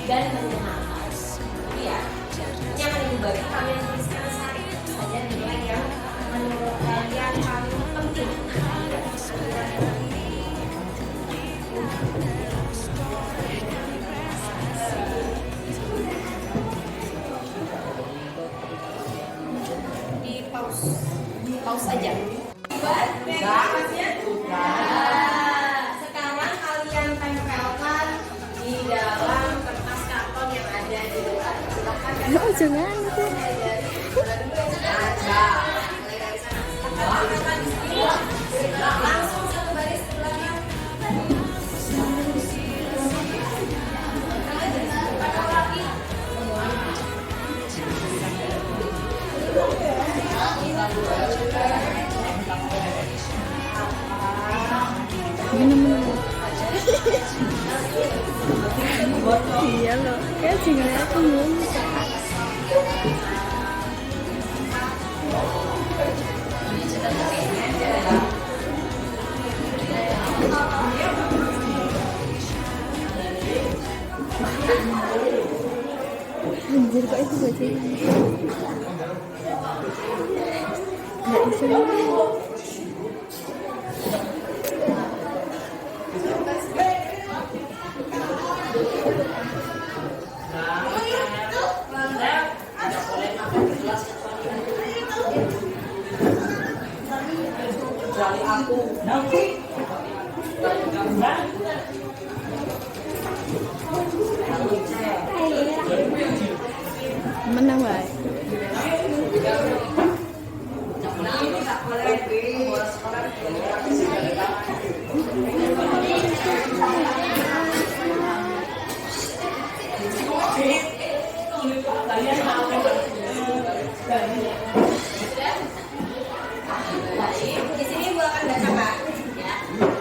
dan menyenangkan. Jadi ya, ini akan ibu bagi kalian tuliskan saja nilai yang menurut kalian paling penting. Di pause aja. Buat nafasnya. Sekarang kalian tempelkan di dalam kertas karton yang ada di depan. Silakan. Oh, jangan itu. Langsung satu baris ke belakang. Lagi. Minum. Iya loh, kayak singlenya aku belum. Anjir, kok itu bajanya nggak bisa. Kecuali aku nanti Menang baik. Di sini gua akan baca Pak. Ya.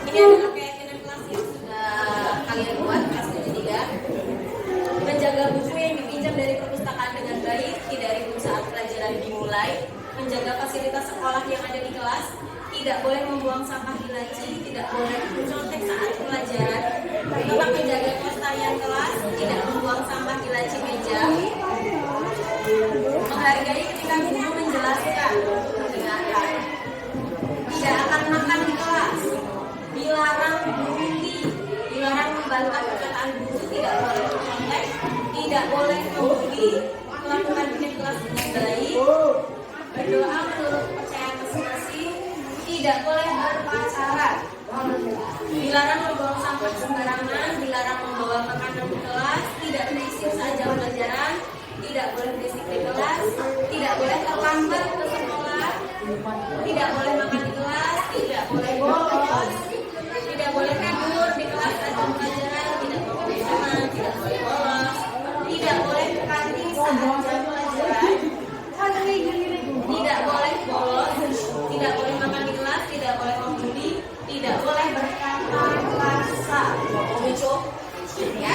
Ini adalah keyakinan kelas yang sudah kalian buat kelas 73. Menjaga buku yang dipinjam dari perpustakaan dengan baik, tidak ribut saat pelajaran dimulai. Menjaga fasilitas sekolah yang ada di kelas. Tidak boleh membuang sampah di laci, tidak boleh mencontek saat pelajaran. Tetap menjaga kelestarian kelas, tidak membuang sampah di laci meja. Menghargai ketika guru menjelaskan, mendengarkan. Tidak akan makan di kelas, dilarang berhenti, dilarang membantah perkataan guru, tidak boleh mencontek, tidak boleh membuli, melakukan di kelas dengan baik, berdoa menurut kepercayaan masing-masing, tidak boleh berpacaran, dilarang membuang sampah sembarangan, dilarang membawa makanan ke kelas, tidak berisik saat jam pelajaran, tidak boleh berisik di kelas, tidak boleh terlambat ke sekolah, tidak boleh makan di kelas, tidak boleh bolos, tidak boleh tidur di kelas saat jam pelajaran, tidak boleh teman, tidak boleh bolos, tidak boleh ke kantin saat jam pelajaran, tidak boleh bolos, tidak boleh makan di kelas, tidak boleh membuli, tidak boleh berkata kasar. Lucu, ya.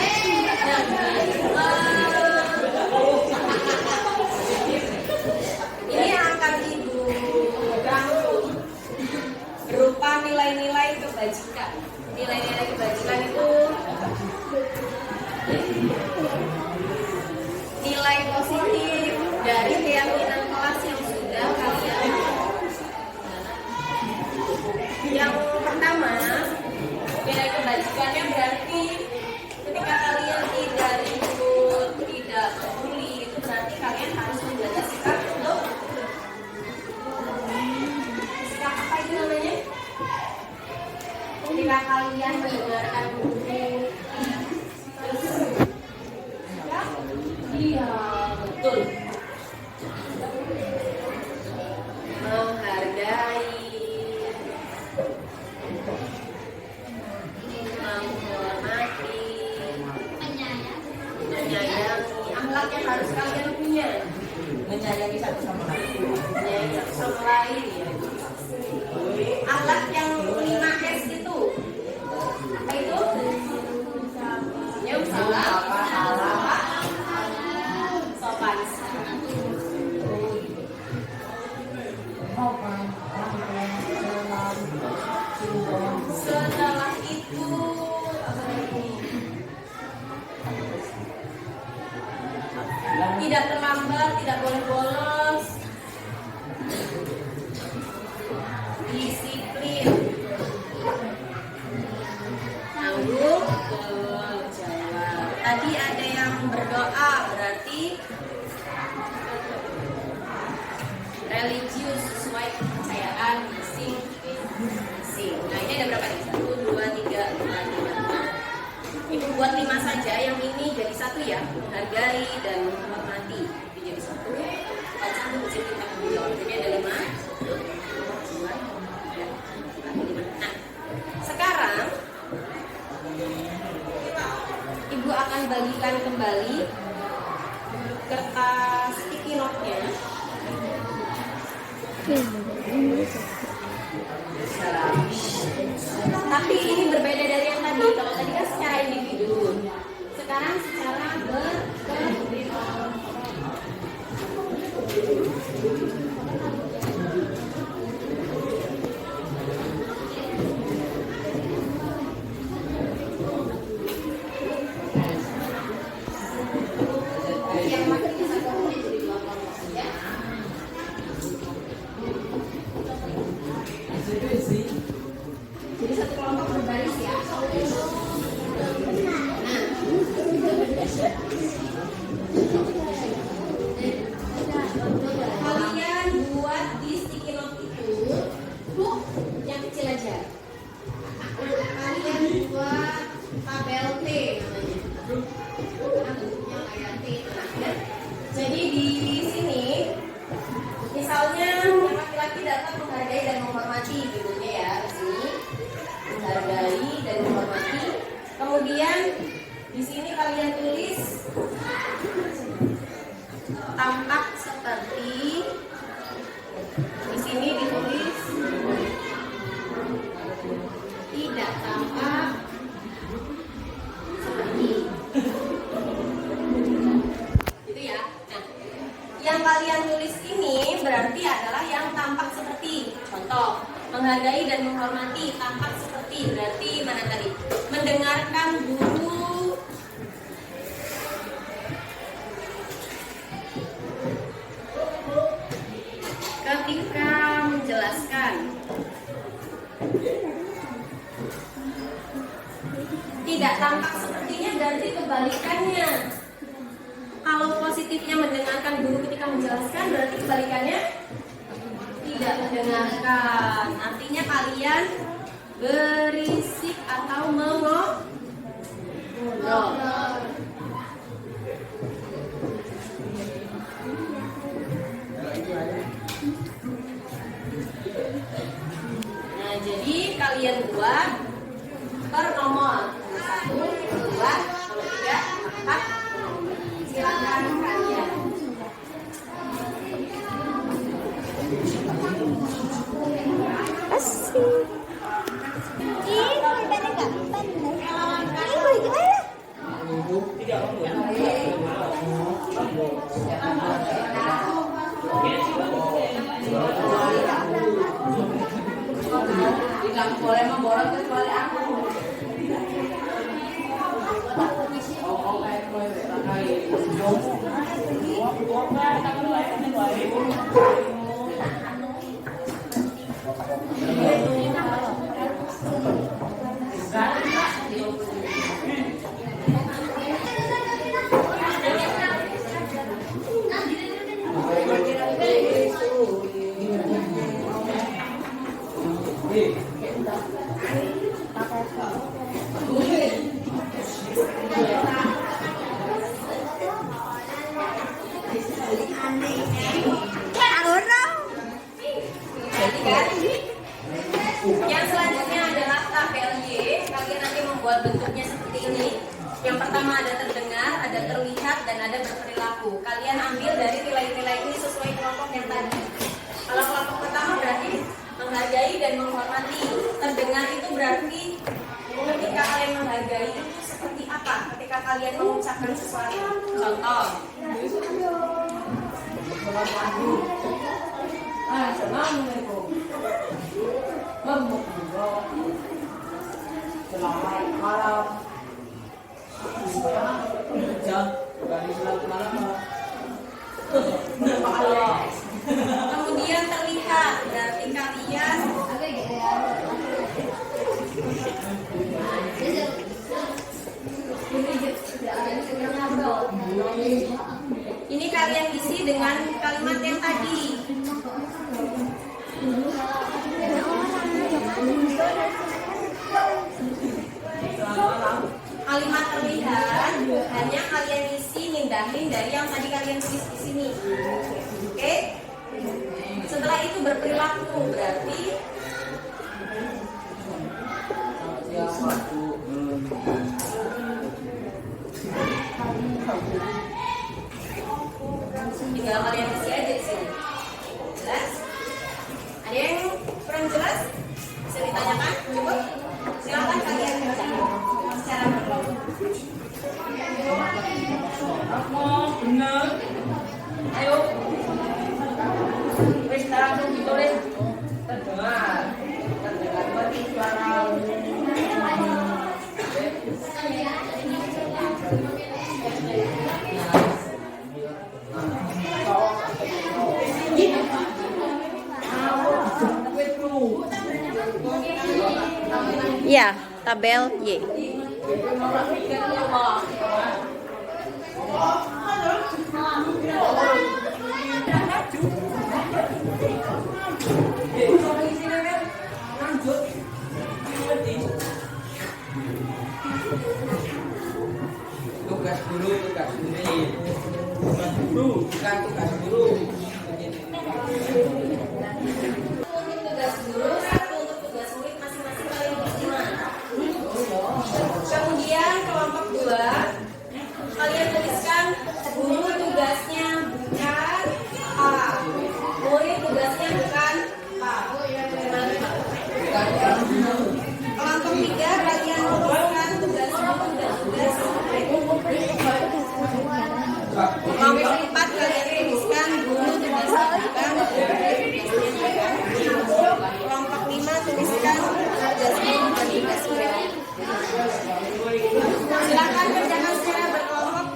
Ini akan ibu rangkum berupa nilai-nilai kebajikan. Nilai-nilai kebajikan itu nilai positif dari keyakinan kelas yang sudah kalian. Yang pertama, nilai kebajikannya berarti ketika kalian tidak ribut, tidak peduli, itu berarti kalian harus menjaga sikap untuk sikap apa itu namanya? Ketika kalian mendengarkan guru, iya betul, menghargai, menghormati, menyayangi, akhlak yang harus kalian punya, menyayangi satu sama lain. menyayangi satu sama lain. Akhlak yang 5S itu apa itu? Senyum, salam, sopan. Setelah itu apa lagi? tidak terlambat, tidak boleh bolos. Disiplin. Tanggung jawab. Tadi ada yang berdoa, berarti religius, sesuai kepercayaan masing-masing. Nah ini ada berapa nih? 1, 2, 3, 4, 5, 6. Ibu buat 5 saja, yang ini jadi 1 ya. Menghargai dan menghormati. Itu jadi 1. Kalau 1 mesti kita jawab. Jadi ada 5. 1, 2, 3, 4, 5. Nah, sekarang Ibu akan bagikan kembali kertas sticky note-nya. Tapi ini berbeda dari yang tadi. Kalau tadi kan secara individu, sekarang secara berkelompok. Yang masih bisa gabung jadi 2 kelompok saja. Jadi 1 kelompok berbaris ya. Nah, kalian buat di sticky note itu yang kecil aja. Kalian buat tabel T namanya. Bentuknya kayak T itu. Jadi di sini misalnya yang laki-laki dapat menghargai dan menghormati judulnya ya di sini. Menghargai dan menghormati. Kemudian di sini kalian tulis tampak seperti. Di sini ditulis tidak tampak seperti. Gitu ya. Nah, yang kalian tulis ini berarti adalah yang tampak seperti. Contoh, menghargai dan menghormati, tampak seperti. Berarti mana tadi? Mendengarkan guru, ketika menjelaskan. Tidak tampak sepertinya berarti kebalikannya. Kalau positifnya mendengarkan guru ketika menjelaskan, berarti kebalikannya tidak mendengarkan. Artinya kalian berisik atau mengobrol. Nah, jadi kalian buat per nomor 1, 2, 3, 4. Silakan kalian. Asik. Ih, pada nggak pandai. Ih, gimana? Tidak boleh memborong kecuali aku. Yang selanjutnya adalah tabel Y. Kalian nanti membuat bentuknya seperti ini. Yang pertama ada terdengar, ada terlihat, dan ada berperilaku. Kalian ambil dari nilai-nilai ini sesuai kelompok yang tadi. Kalau kelompok pertama berarti menghargai dan menghormati. Terdengar itu berarti ketika kalian menghargai itu seperti apa? Ketika kalian mengucapkan sesuatu. Contoh. Selamat malam. Jam dari selamat malam. Kemudian terlihat, berarti kalian ini kalian isi dengan kalimat yang tadi. Kalimat terlihat hanya kalian isi mindahin dari yang tadi kalian tulis di sini. Oke? Setelah itu berperilaku berarti tinggal kalian isi aja di sini. Jelas? Ada yang kurang jelas? Bisa ditanyakan? Coba. Silakan kalian secara berkelompok. Bener. Ayo. Wis langsung ditulis. Terdengar. Terdengar berarti suara. Ya, tabel Y. Tugas guru, tugas murid. Tugas guru, bukan tugas guru. Untuk tugas guru, satu untuk tugas murid masing-masing kalian berlima. Kemudian kelompok 2 kalian tuliskan guru tugasnya bukan A, murid tugasnya bukan A. Kelompok 3 kalian tuliskan tugas guru dan tugas murid. Kelompok 4 kalian tuliskan guru tugasnya bukan kelompok 5 tuliskan tugas guru dan tugas murid. Silakan kerjakan secara berkelompok.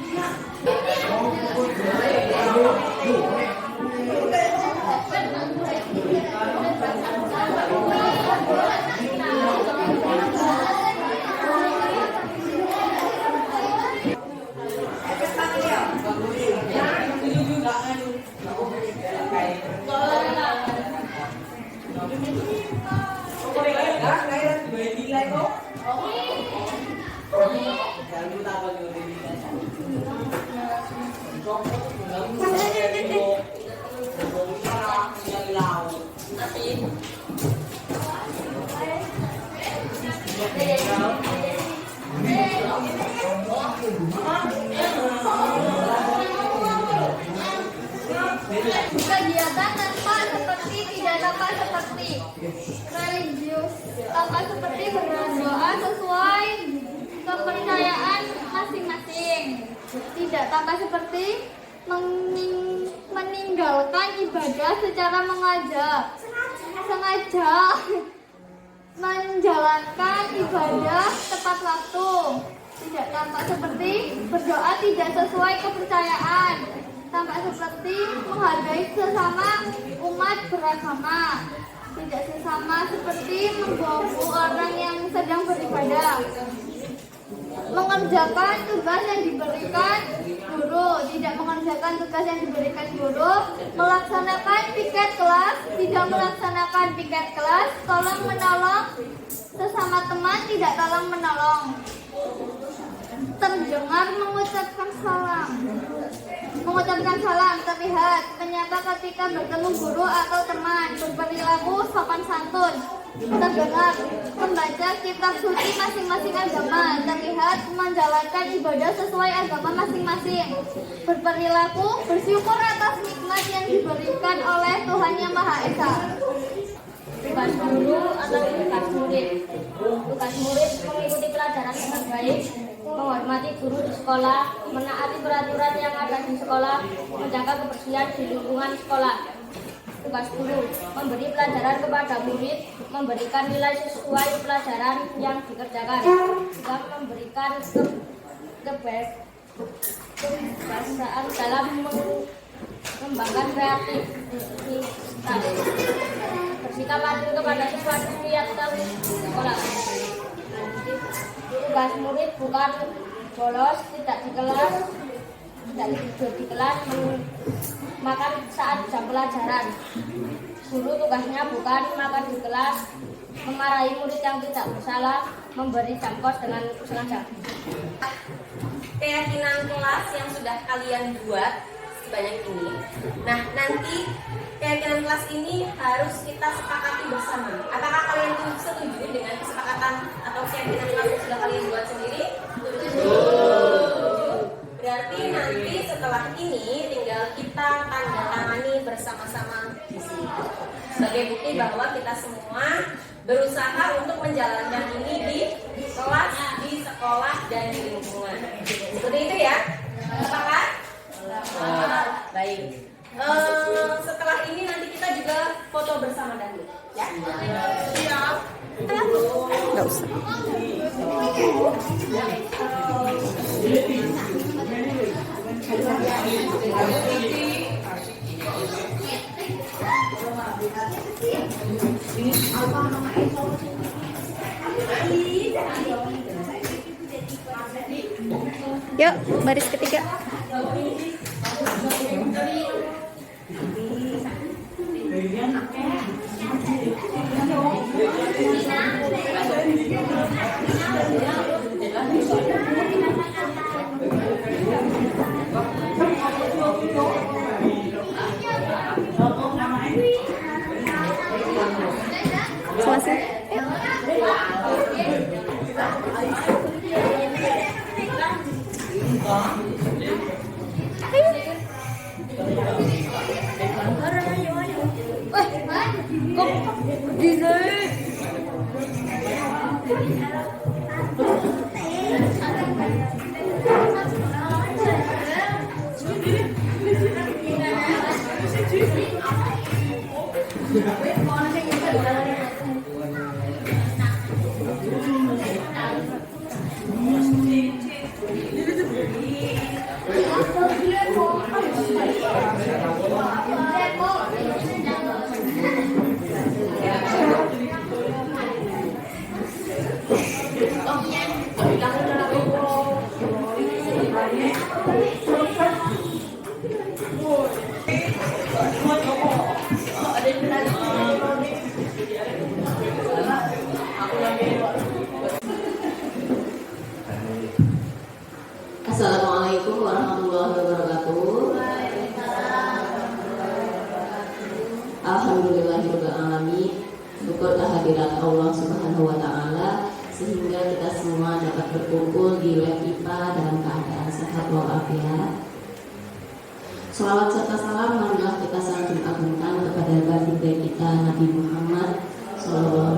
Kegiatan tanpa seperti tidak tanpa seperti religius, tanpa seperti berdoa sesuai kepercayaan masing-masing, tidak tanpa seperti meninggalkan ibadah secara sengaja menjalankan ibadah tepat waktu, tidak tanpa seperti berdoa tidak sesuai kepercayaan, tanpa seperti menghargai sesama umat beragama, tidak sesama seperti mengganggu orang yang sedang beribadah, mengerjakan tugas yang diberikan guru, tidak mengerjakan tugas yang diberikan guru, melaksanakan piket kelas, tidak melaksanakan piket kelas, tolong menolong sesama teman, tidak tolong menolong, terdengar mengucapkan salam. Mengucapkan salam terlihat menyapa ketika bertemu guru atau teman, berperilaku sopan santun. Terdengar membaca kitab suci masing-masing agama, terlihat menjalankan ibadah sesuai agama masing-masing. Berperilaku bersyukur atas nikmat yang diberikan oleh Tuhan Yang Maha Esa. Tugas guru atau tugas murid. Tugas murid mengikuti pelajaran dengan baik, menghormati guru di sekolah, menaati peraturan yang ada di sekolah, menjaga kebersihan di lingkungan sekolah. Tugas guru memberi pelajaran kepada murid, memberikan nilai sesuai pelajaran yang dikerjakan, juga memberikan kebiasaan dalam Kembangkan kreativitas. Bersikap adil kepada siswa yang tahu sekolah. Tugas murid bukan bolos, tidak di kelas, tidak tidur di kelas, makan saat jam pelajaran. Guru tugasnya bukan makan di kelas, memarahi murid yang tidak bersalah, memberi jam kos dengan sengaja. Keyakinan kelas yang sudah kalian buat sebanyak ini. Nah, nanti keyakinan kelas ini harus kita sepakati bersama. Apakah kalian setuju dengan kesepakatan atau keyakinan kelas yang sudah kalian buat sendiri? Berarti nanti setelah ini tinggal kita tanda tangani bersama-sama di sini. Sebagai bukti bahwa kita semua berusaha untuk menjalankan ini di kelas, di sekolah, dan di lingkungan. Seperti itu ya? Sepakat? Baik. Setelah ini nanti kita juga foto bersama Danu, ya? Siap. Nggak usah. Yuk, baris ketiga. Selesai. Assalamualaikum warahmatullahi wabarakatuh. Alhamdulillahirrahmanirrahim. Syukur kehadiran Allah Subhanahu wa Ta'ala sehingga kita semua dapat berkumpul di web IPA dalam keadaan sehat walafiat. Salawat serta salam marilah kita saling agungkan kepada baginda kita Nabi Muhammad SAW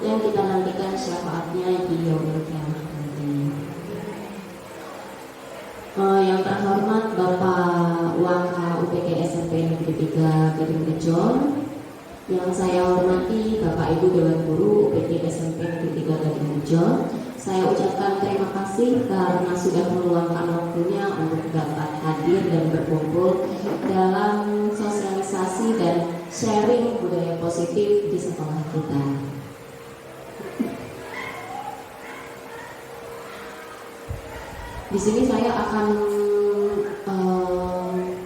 yang kita nantikan syafaatnya di yaumil qiyamah nanti. Yang terhormat Bapak Waka UPK SMP Negeri 3 Gading Rejo, yang saya hormati Bapak Ibu Dewan Guru UPK SMP Negeri 3 Gading Rejo, saya ucapkan terima kasih karena sudah meluangkan waktunya untuk dapat hadir dan berkumpul dalam sosialisasi dan sharing budaya positif di sekolah kita. Di sini saya akan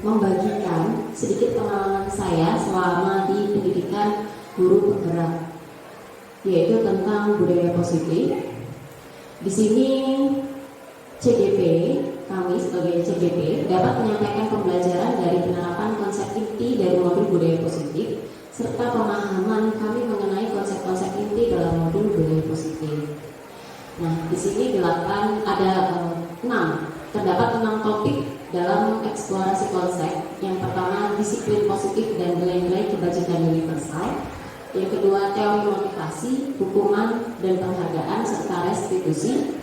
membagikan sedikit pengalaman saya selama di pendidikan guru penggerak, yaitu tentang budaya positif. Di sini CGP, kami sebagai CGP dapat menyampaikan pembelajaran dari penerapan konsep inti dari modul budaya positif serta pemahaman kami mengenai konsep-konsep inti dalam modul budaya positif. Nah, di sini terdapat 6 topik dalam eksplorasi konsep. Yang pertama, disiplin positif dan nilai-nilai kebajikan universal. Yang kedua, teori motivasi, hukuman dan penghargaan serta restitusi.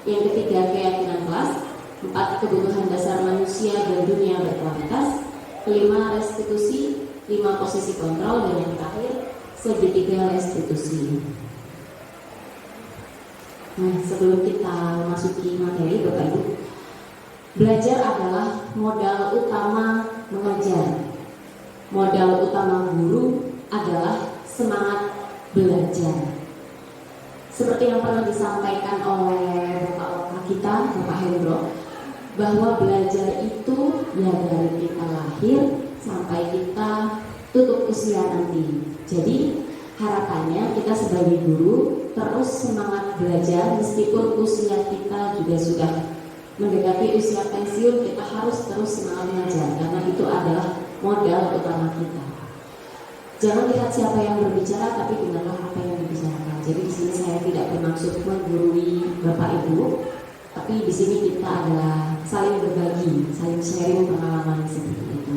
Yang ketiga, keyakinan kelas. 4, kebutuhan dasar manusia dan dunia berkualitas. 5, restitusi. 5, posisi kontrol. Dan yang terakhir, segitiga restitusi. Nah, sebelum kita masuki materi, Bapak Ibu, Belajar adalah modal utama mengajar. Modal utama guru adalah semangat belajar. Seperti yang pernah disampaikan oleh Bapak kita, Bapak Hendro, bahwa belajar itu ya dari kita lahir sampai kita tutup usia nanti. Jadi harapannya kita sebagai guru terus semangat belajar meskipun usia kita juga sudah mendekati usia pensiun, kita harus terus semangat belajar karena itu adalah modal utama kita. Jangan lihat siapa yang berbicara, tapi dengarlah apa yang dibicarakan. Jadi di sini saya tidak bermaksud menggurui Bapak Ibu, tapi di sini kita adalah saling berbagi, saling sharing pengalaman seperti itu.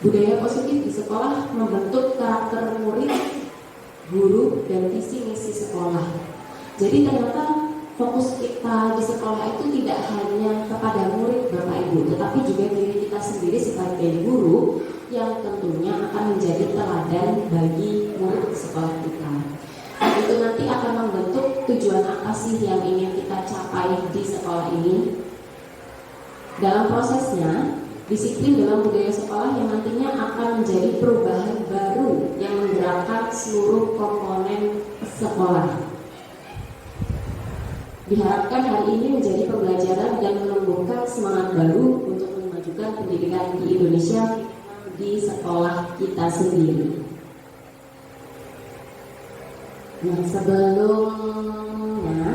Budaya positif di sekolah membentuk karakter murid, guru, dan visi misi sekolah. Jadi ternyata fokus kita di sekolah itu tidak hanya kepada murid Bapak Ibu, tetapi juga diri kita sendiri sebagai guru yang tentunya akan menjadi teladan bagi murid sekolah kita. Dan itu nanti akan membentuk tujuan apa sih yang ingin kita capai di sekolah ini. Dalam prosesnya, disiplin dalam budaya sekolah yang nantinya akan menjadi perubahan baru yang menggerakkan seluruh komponen sekolah. Diharapkan hal ini menjadi pembelajaran dan menumbuhkan semangat baru untuk memajukan pendidikan di Indonesia di sekolah kita sendiri. Nah, sebelumnya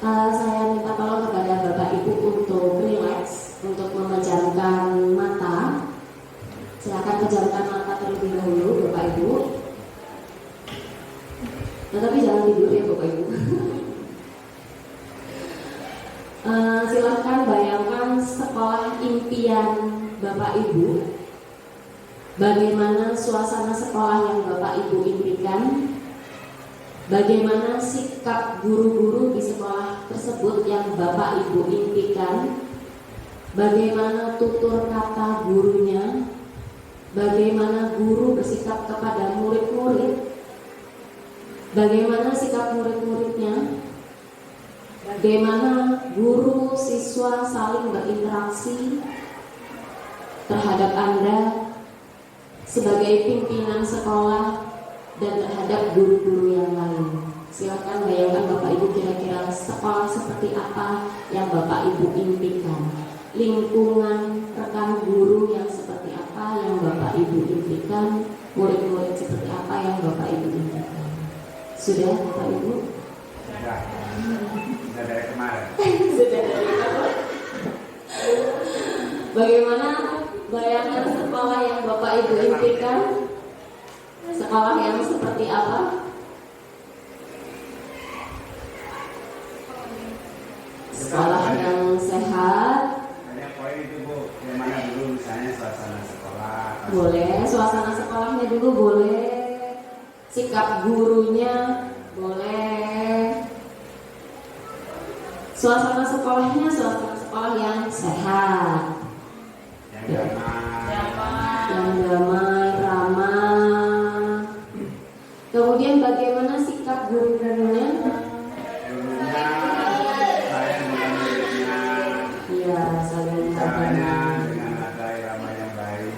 saya minta tolong kepada Bapak Ibu untuk relax, untuk memejamkan mata. Silakan pejamkan mata terlebih dahulu, Bapak Ibu. Tetapi jangan tidur ya, Bapak Ibu. Silahkan bayangkan sekolah impian Bapak Ibu. Bagaimana suasana sekolah yang Bapak Ibu impikan? Bagaimana sikap guru-guru di sekolah tersebut yang Bapak Ibu impikan? Bagaimana tutur kata gurunya? Bagaimana guru bersikap kepada murid-murid? Bagaimana sikap murid-muridnya? Bagaimana guru siswa saling berinteraksi terhadap Anda sebagai pimpinan sekolah dan terhadap guru-guru yang lain. Silakan bayangkan Bapak Ibu kira-kira sekolah seperti apa yang Bapak Ibu impikan. Lingkungan rekan guru yang seperti apa yang Bapak Ibu impikan. Murid-murid seperti apa yang Bapak Ibu impikan. Sudah Bapak Ibu? Sudah dari kemarin. Sudah dari kemarin. Bagaimana bayangan sekolah yang Bapak Ibu impikan? Sekolah yang seperti apa? Sekolah yang sehat. Banyak poin itu Bu. Yang mana dulu misalnya suasana sekolah. Boleh, suasana sekolahnya dulu boleh. Sikap gurunya boleh. Suasana sekolahnya suasana sekolah yang sehat. Yang damai. Yang damai, ramah. Kemudian bagaimana sikap guru-gurunya? Gurunya sayang dengan muridnya. Iya, saling Caranya menghargai. dengan nada irama yang baik.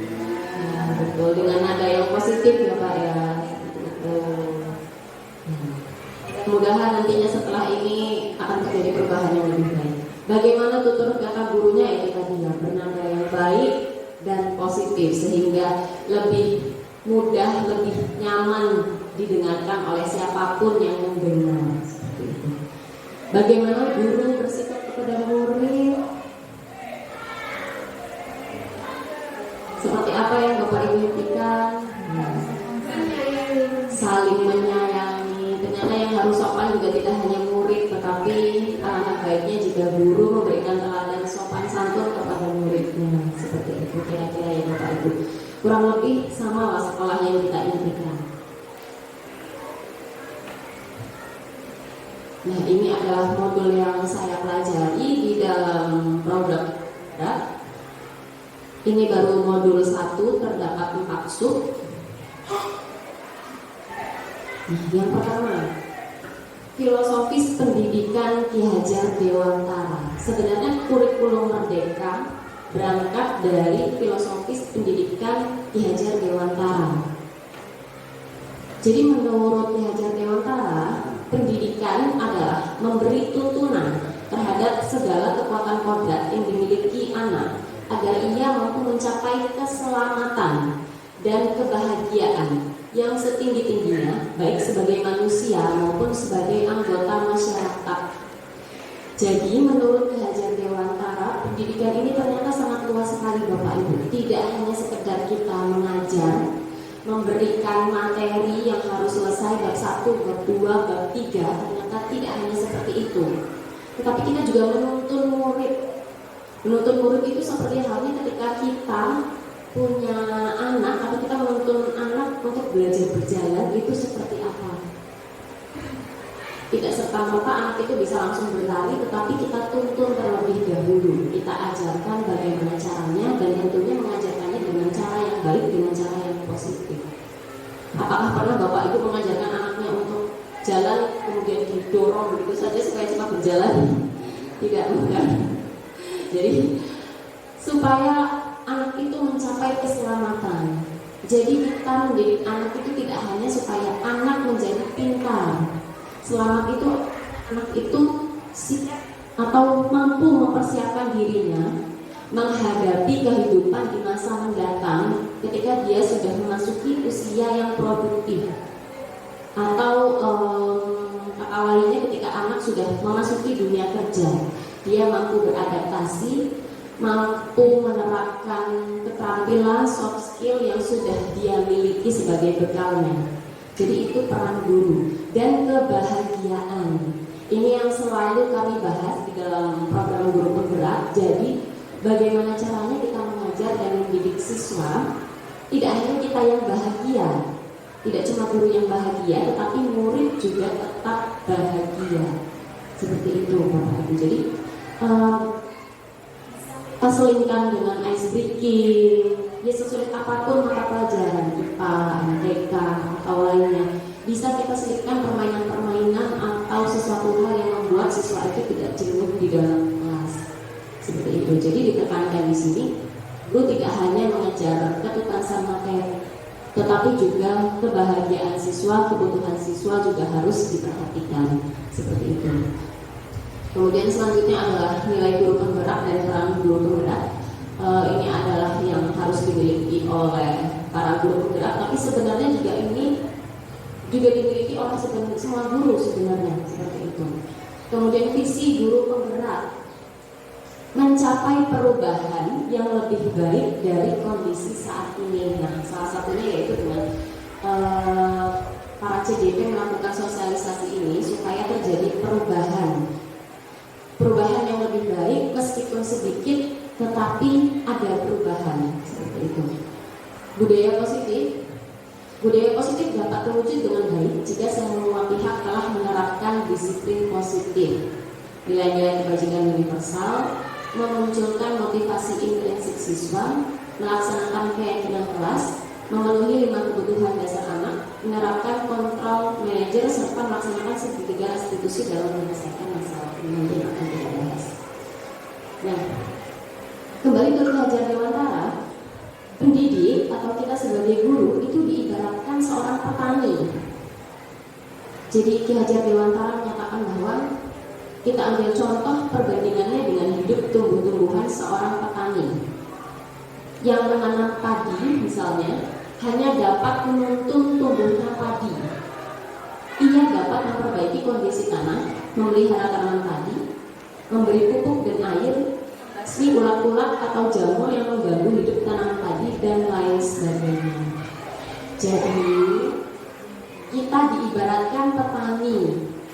Ya, betul, dengan nada yang positif ya Pak ya. Betul. Mudah-mudahan nantinya setelah ini akan terjadi perubahan yang lebih baik. Bagaimana tutur kata gurunya itu tadi ya, bernada yang baik dan positif sehingga lebih mudah, lebih nyaman didengarkan oleh siapapun yang mendengar. Seperti itu. Bagaimana guru bersikap kepada murid? Seperti apa yang Bapak Ibu impikan? Saling menyayangi. Ternyata yang harus sopan juga tidak hanya murid, tetapi alangkah baiknya jika guru memberikan teladan sopan santun kepada muridnya. Seperti itu kira-kira ya Bapak Ibu. Kurang lebih sama lah sekolah yang kita impikan. Nah, ini adalah modul yang saya pelajari di dalam produk. Ini baru modul 1, terdapat 4 sub. Nah, yang pertama, filosofis pendidikan Ki Hajar Dewantara. Sebenarnya kurikulum Merdeka berangkat dari filosofis pendidikan Ki Hajar Dewantara. Jadi menurut Ki Hajar Dewantara, pendidikan adalah memberi tuntunan terhadap segala kekuatan kodrat yang dimiliki anak agar ia mampu mencapai keselamatan dan kebahagiaan yang setinggi-tingginya, baik sebagai manusia maupun sebagai anggota masyarakat. Jadi menurut Ki Hajar Dewantara, pendidikan ini ternyata sangat luas sekali Bapak Ibu. Tidak hanya sekedar kita mengajar, memberikan materi yang harus selesai bab 1, bab 2, bab 3, ternyata tidak hanya seperti itu. Tetapi kita juga menuntun murid. Menuntun murid itu seperti halnya ketika kita punya anak atau kita menuntun anak untuk belajar berjalan, itu seperti apa? Tidak serta-merta anak itu bisa langsung berlari, tetapi kita tuntun terlebih dahulu. Kita ajarkan bagaimana caranya, dan tentunya mengajarkannya dengan cara yang baik, dengan cara yang positif. Apakah pernah Bapak Ibu mengajarkan anaknya untuk jalan kemudian didorong begitu saja supaya cepat berjalan? Tidak, bukan. Jadi supaya anak itu mencapai keselamatan. Jadi kita mendidik anak itu tidak hanya supaya anak menjadi pintar. Selamat itu anak itu siap atau mampu mempersiapkan dirinya menghadapi kehidupan di masa mendatang ketika dia sudah memasuki usia yang produktif, atau kata lainnya ketika anak sudah memasuki dunia kerja, dia mampu beradaptasi, mampu menerapkan keterampilan soft skill yang sudah dia miliki sebagai bekalnya. Jadi itu peran guru. Dan kebahagiaan, ini yang selalu kami bahas di dalam program Guru Penggerak. Jadi bagaimana caranya kita mengajar dan mendidik siswa, tidak hanya kita yang bahagia, tidak cuma guru yang bahagia, tetapi murid juga tetap bahagia. Seperti itu Bapak Ibu. Jadi selingkan dengan ice breaking, ya sesulit apapun mata pelajaran IPA, MTK atau lainnya, bisa kita selipkan permainan-permainan atau sesuatu hal yang membuat siswa itu tidak jenuh di dalam kelas. Seperti itu. Jadi ditekankan di sini, guru tidak hanya mengejar ketuntasan materi, tetapi juga kebahagiaan siswa, kebutuhan siswa juga harus diperhatikan. Seperti itu. Kemudian selanjutnya adalah nilai guru penggerak dan peran guru penggerak. Ini adalah yang harus dimiliki oleh para guru penggerak, tapi sebenarnya juga ini juga dimiliki oleh semua guru sebenarnya, seperti itu. Kemudian visi guru penggerak mencapai perubahan yang lebih baik dari kondisi saat ini. Nah, salah satunya yaitu dengan para CDP melakukan sosialisasi ini supaya terjadi perubahan yang lebih baik, meskipun sedikit tetapi ada perubahan, seperti itu. Budaya positif dapat terwujud dengan baik jika semua pihak telah menerapkan disiplin positif, nilai-nilai kebajikan universal, memunculkan motivasi intrinsik siswa, melaksanakan keyakinan kelas, memenuhi 5 kebutuhan dasar anak, menerapkan kontrol manajer, serta melaksanakan segitiga restitusi dalam menyelesaikan masalah. Ini nanti akan kita bahas. Nah, kembali ke Ki Hajar Dewantara, pendidik atau kita sebagai guru itu diibaratkan seorang petani. Jadi Ki Hajar Dewantara menyatakan bahwa kita ambil contoh perbandingannya dengan hidup tumbuh-tumbuhan seorang petani yang menanam padi misalnya, hanya dapat menuntun tumbuhnya padi. Ia dapat memperbaiki kondisi tanah, memelihara tanaman padi, memberi pupuk dan air, membasmi ulat-ulat atau jamur yang mengganggu hidup tanaman padi, dan lain sebagainya. Jadi kita diibaratkan petani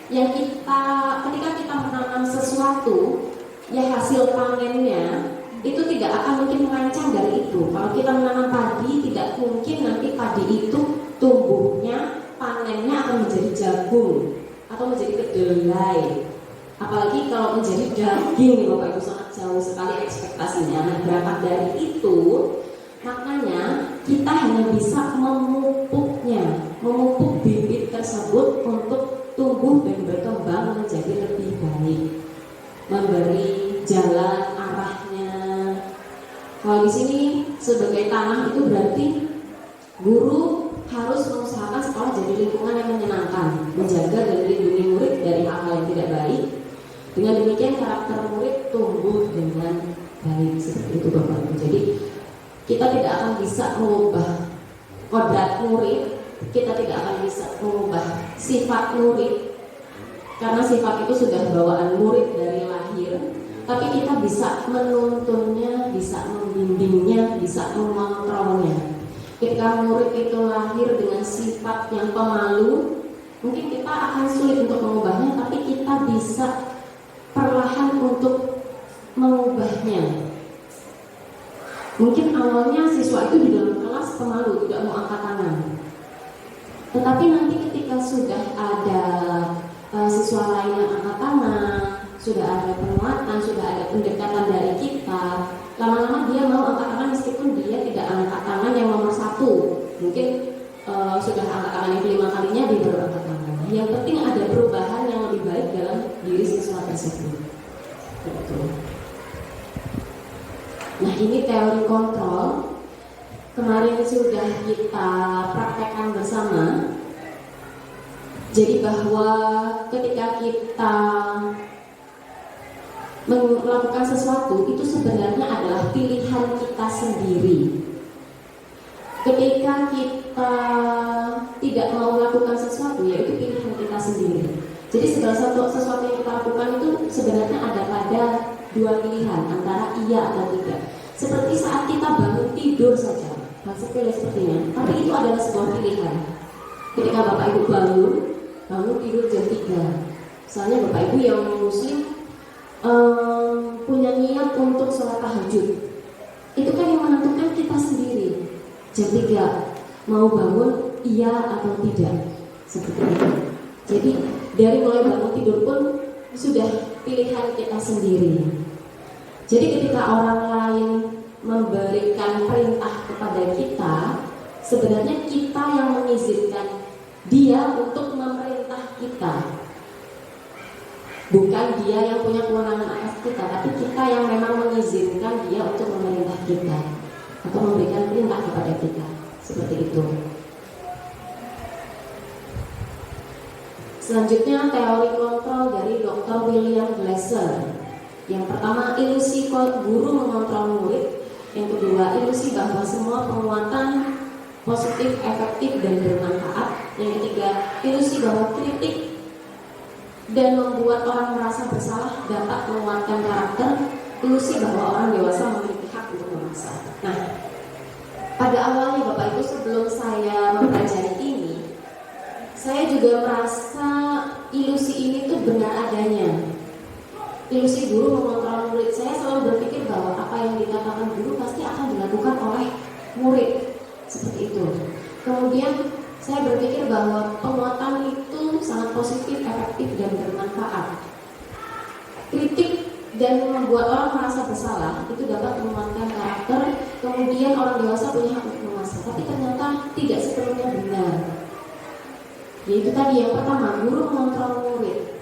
yang ketika kita menanam sesuatu, ya hasil panennya itu tidak akan mungkin melancang dari itu. Kalau kita menanam padi, tidak mungkin nanti padi itu tumbuhnya, panennya akan menjadi jagung atau menjadi kedelai. Apalagi kalau menjadi daging, Bapak Ibu, sangat jauh sekali ekspektasinya. Nah, berangkat dari itu, makanya kita hanya bisa memupuk bibit tersebut untuk tumbuh dan berkembang menjadi lebih baik, memberi jalan arahnya. Kalau di sini sebagai tanah itu berarti guru harus mengusahakan sekolah jadi lingkungan yang menyenangkan, menjaga dan melindungi murid dari hal-hal yang tidak baik. Dengan demikian karakter murid tumbuh dengan baik, seperti itu Bapak Ibu. Jadi kita tidak akan bisa mengubah kodrat murid, kita tidak akan bisa mengubah sifat murid, karena sifat itu sudah bawaan murid dari lahir. Tapi kita bisa menuntunnya, bisa membimbingnya, bisa mengontrolnya. Ketika murid itu lahir dengan sifat yang pemalu, mungkin kita akan sulit untuk mengubahnya, tapi kita bisa perlahan untuk mengubahnya. Mungkin awalnya siswa itu di dalam kelas pemalu, tidak mau angkat tangan. Tetapi nanti ketika sudah ada siswa lain yang angkat tangan, sudah ada penguatan, sudah ada pendekatan dari kita, lama-lama dia mau angkat tangan meskipun dia tidak angkat tangan yang nomor 1. Mungkin sudah angkat tangan yang kelima kalinya dia baru angkat tangan. Yang penting ada perubahan yang lebih baik dalam diri siswa tersebut. Betul. Nah, ini teori kontrol. Kemarin sudah kita praktekkan bersama. Jadi bahwa ketika kita melakukan sesuatu itu sebenarnya adalah pilihan kita sendiri. Ketika kita tidak mau melakukan sesuatu, yaitu pilihan kita sendiri. Jadi segala sesuatu yang kita lakukan itu sebenarnya ada pada dua pilihan, antara iya atau tidak. Seperti saat kita bangun tidur saja, hal sepele sepertinya, tapi itu adalah sebuah pilihan. Ketika Bapak Ibu bangun tidur jam 3, misalnya Bapak Ibu yang muslim punya niat untuk sholat tahajud, itu kan yang menentukan kita sendiri. Jam 3 mau bangun iya atau tidak, seperti itu. Jadi dari mulai bangun tidur pun sudah pilihan kita sendiri. Jadi ketika orang lain memberikan perintah kepada kita, sebenarnya kita yang mengizinkan dia untuk memerintah kita. Bukan dia yang punya kewenangan atas kita, tapi kita yang memang mengizinkan dia untuk memerintah kita atau memberikan perintah kepada kita. Seperti itu. Selanjutnya teori kontrol dari Dr. William Glasser. Yang pertama, ilusi guru mengontrol murid. Yang kedua, ilusi bahwa semua penguatan positif, efektif, dan bermanfaat. Yang ketiga, ilusi bahwa kritik dan membuat orang merasa bersalah dapat menguatkan karakter. Ilusi bahwa orang dewasa memiliki hak untuk memaksa. Nah, pada awalnya Bapak Ibu, sebelum saya mempelajari ini, saya juga merasa ilusi ini tuh benar adanya. Ilusi guru mengontrol murid. Saya selalu berpikir bahwa apa yang dikatakan guru pasti akan dilakukan oleh murid. Seperti itu. Kemudian saya berpikir bahwa penguatan itu sangat positif, efektif, dan bermanfaat. Kritik dan membuat orang merasa bersalah itu dapat menguatkan karakter. Kemudian orang dewasa punya hak untuk memaksa. Tapi ternyata tidak sepenuhnya benar. Yaitu tadi yang pertama, guru mengontrol murid.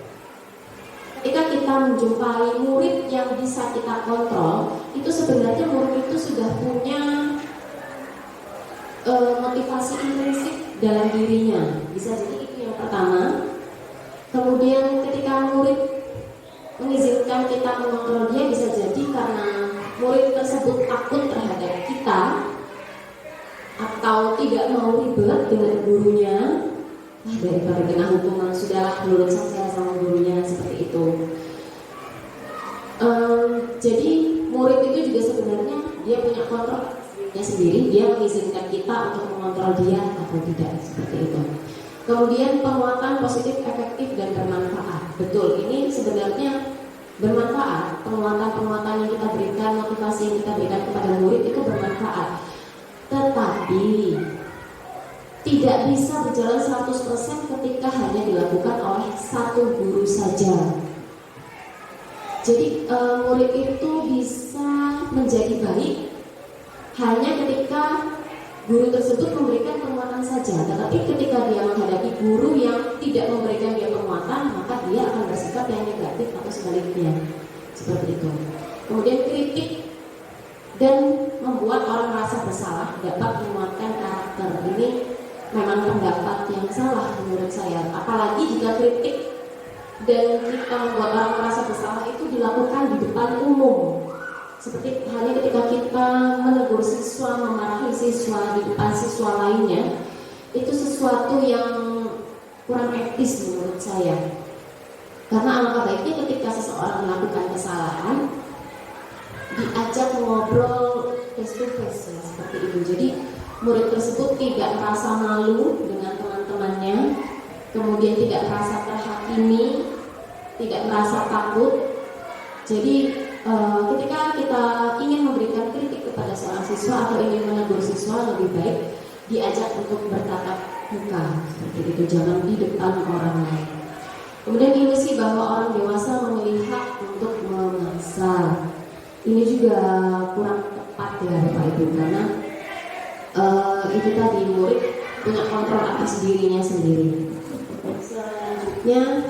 Ketika kita menjumpai murid yang bisa kita kontrol, itu sebenarnya murid itu sudah punya motivasi intrinsik dalam dirinya. Bisa jadi itu yang pertama. Kemudian ketika murid mengizinkan kita mengontrol dia, bisa jadi karena murid tersebut takut terhadap kita atau tidak mau ribet dengan gurunya. Daripada kena hukuman, sudahlah nurut saja sama gurunya, seperti itu. Jadi murid itu juga sebenarnya dia punya kontrolnya sendiri, dia mengizinkan kita untuk mengontrol dia atau tidak, seperti itu. Kemudian penguatan positif, efektif, dan bermanfaat. Betul, ini sebenarnya bermanfaat. Penguatan yang kita berikan, motivasi yang kita berikan kepada murid itu bermanfaat. Tetapi tidak bisa berjalan 100% ketika hanya dilakukan oleh satu guru saja. Jadi murid itu bisa menjadi baik hanya ketika guru tersebut memberikan penguatan saja, tetapi ketika dia menghadapi guru yang tidak memberikan dia penguatan, maka dia akan bersikap yang negatif atau sebaliknya, seperti itu. Kemudian kritik dan membuat orang merasa bersalah dapat menguatkan karakter. Ini memang pendapat yang salah menurut saya, apalagi jika kritik dan kita membuat orang merasa bersalah itu dilakukan di depan umum. Seperti halnya ketika kita menegur siswa, memarahi siswa di depan siswa lainnya, itu sesuatu yang kurang etis menurut saya. Karena alangkah baiknya ketika seseorang melakukan kesalahan, diajak ngobrol face to face, ya, seperti itu. Jadi murid tersebut tidak merasa malu dengan teman-temannya, kemudian tidak merasa terhakimi, tidak merasa takut. Jadi ketika kita ingin memberikan kritik kepada seorang siswa atau ingin menegur siswa, lebih baik diajak untuk bertatap muka, seperti itu, jangan di depan orang lain. Kemudian ilusi bahwa orang dewasa memilih hak untuk memaksa, ini juga kurang tepat ya Bapak Ibu, karena itu tadi murid punya kontrol atas dirinya sendiri. Selanjutnya,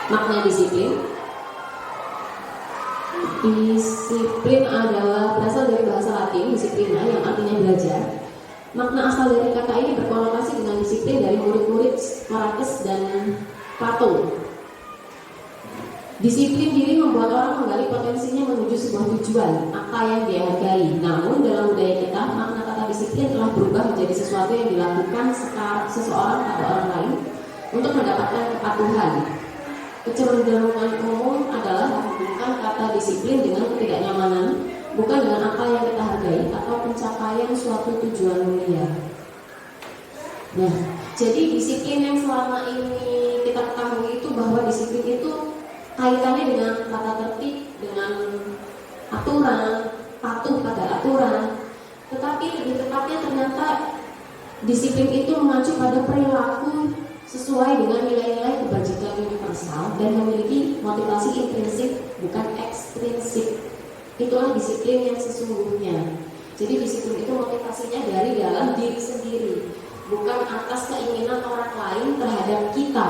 makna disiplin. Disiplin adalah berasal dari bahasa Latin disiplina yang artinya belajar. Makna asal dari kata ini berkonotasi dengan disiplin dari murid-murid Socrates dan Plato. Disiplin diri membuat orang menggali potensinya menuju sebuah tujuan, apa yang dia hargai. Namun dalam budaya kita, makna kata disiplin telah berubah menjadi sesuatu yang dilakukan seseorang pada orang lain untuk mendapatkan kepatuhan. Kecenderungan umum adalah menghubungkan kata disiplin dengan ketidaknyamanan, bukan dengan apa yang kita hargai atau pencapaian suatu tujuan mulia. Nah, jadi disiplin yang selama ini kita ketahui itu bahwa disiplin itu kaitannya dengan tata tertib, dengan aturan, patuh pada aturan. Tetapi lebih tepatnya ternyata disiplin itu mengacu pada perilaku sesuai dengan nilai-nilai kebajikan universal dan memiliki motivasi intrinsik bukan ekstrinsik. Itulah disiplin yang sesungguhnya. Jadi disiplin itu motivasinya dari dalam diri sendiri, bukan atas keinginan orang lain terhadap kita.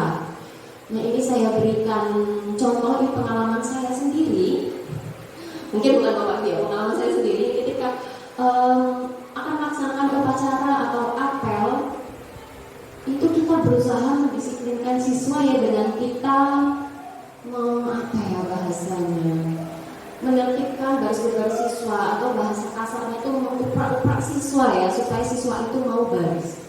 Nah, ini saya berikan contoh di pengalaman saya sendiri. Mungkin bukan Bapak dia, pengalaman saya sendiri ketika akan melaksanakan upacara atau apel, itu kita berusaha mendisiplinkan siswa ya dengan kita menertibkan baris-baris siswa, atau bahasa kasarnya itu menguprak-uprak siswa ya, supaya siswa itu mau baris.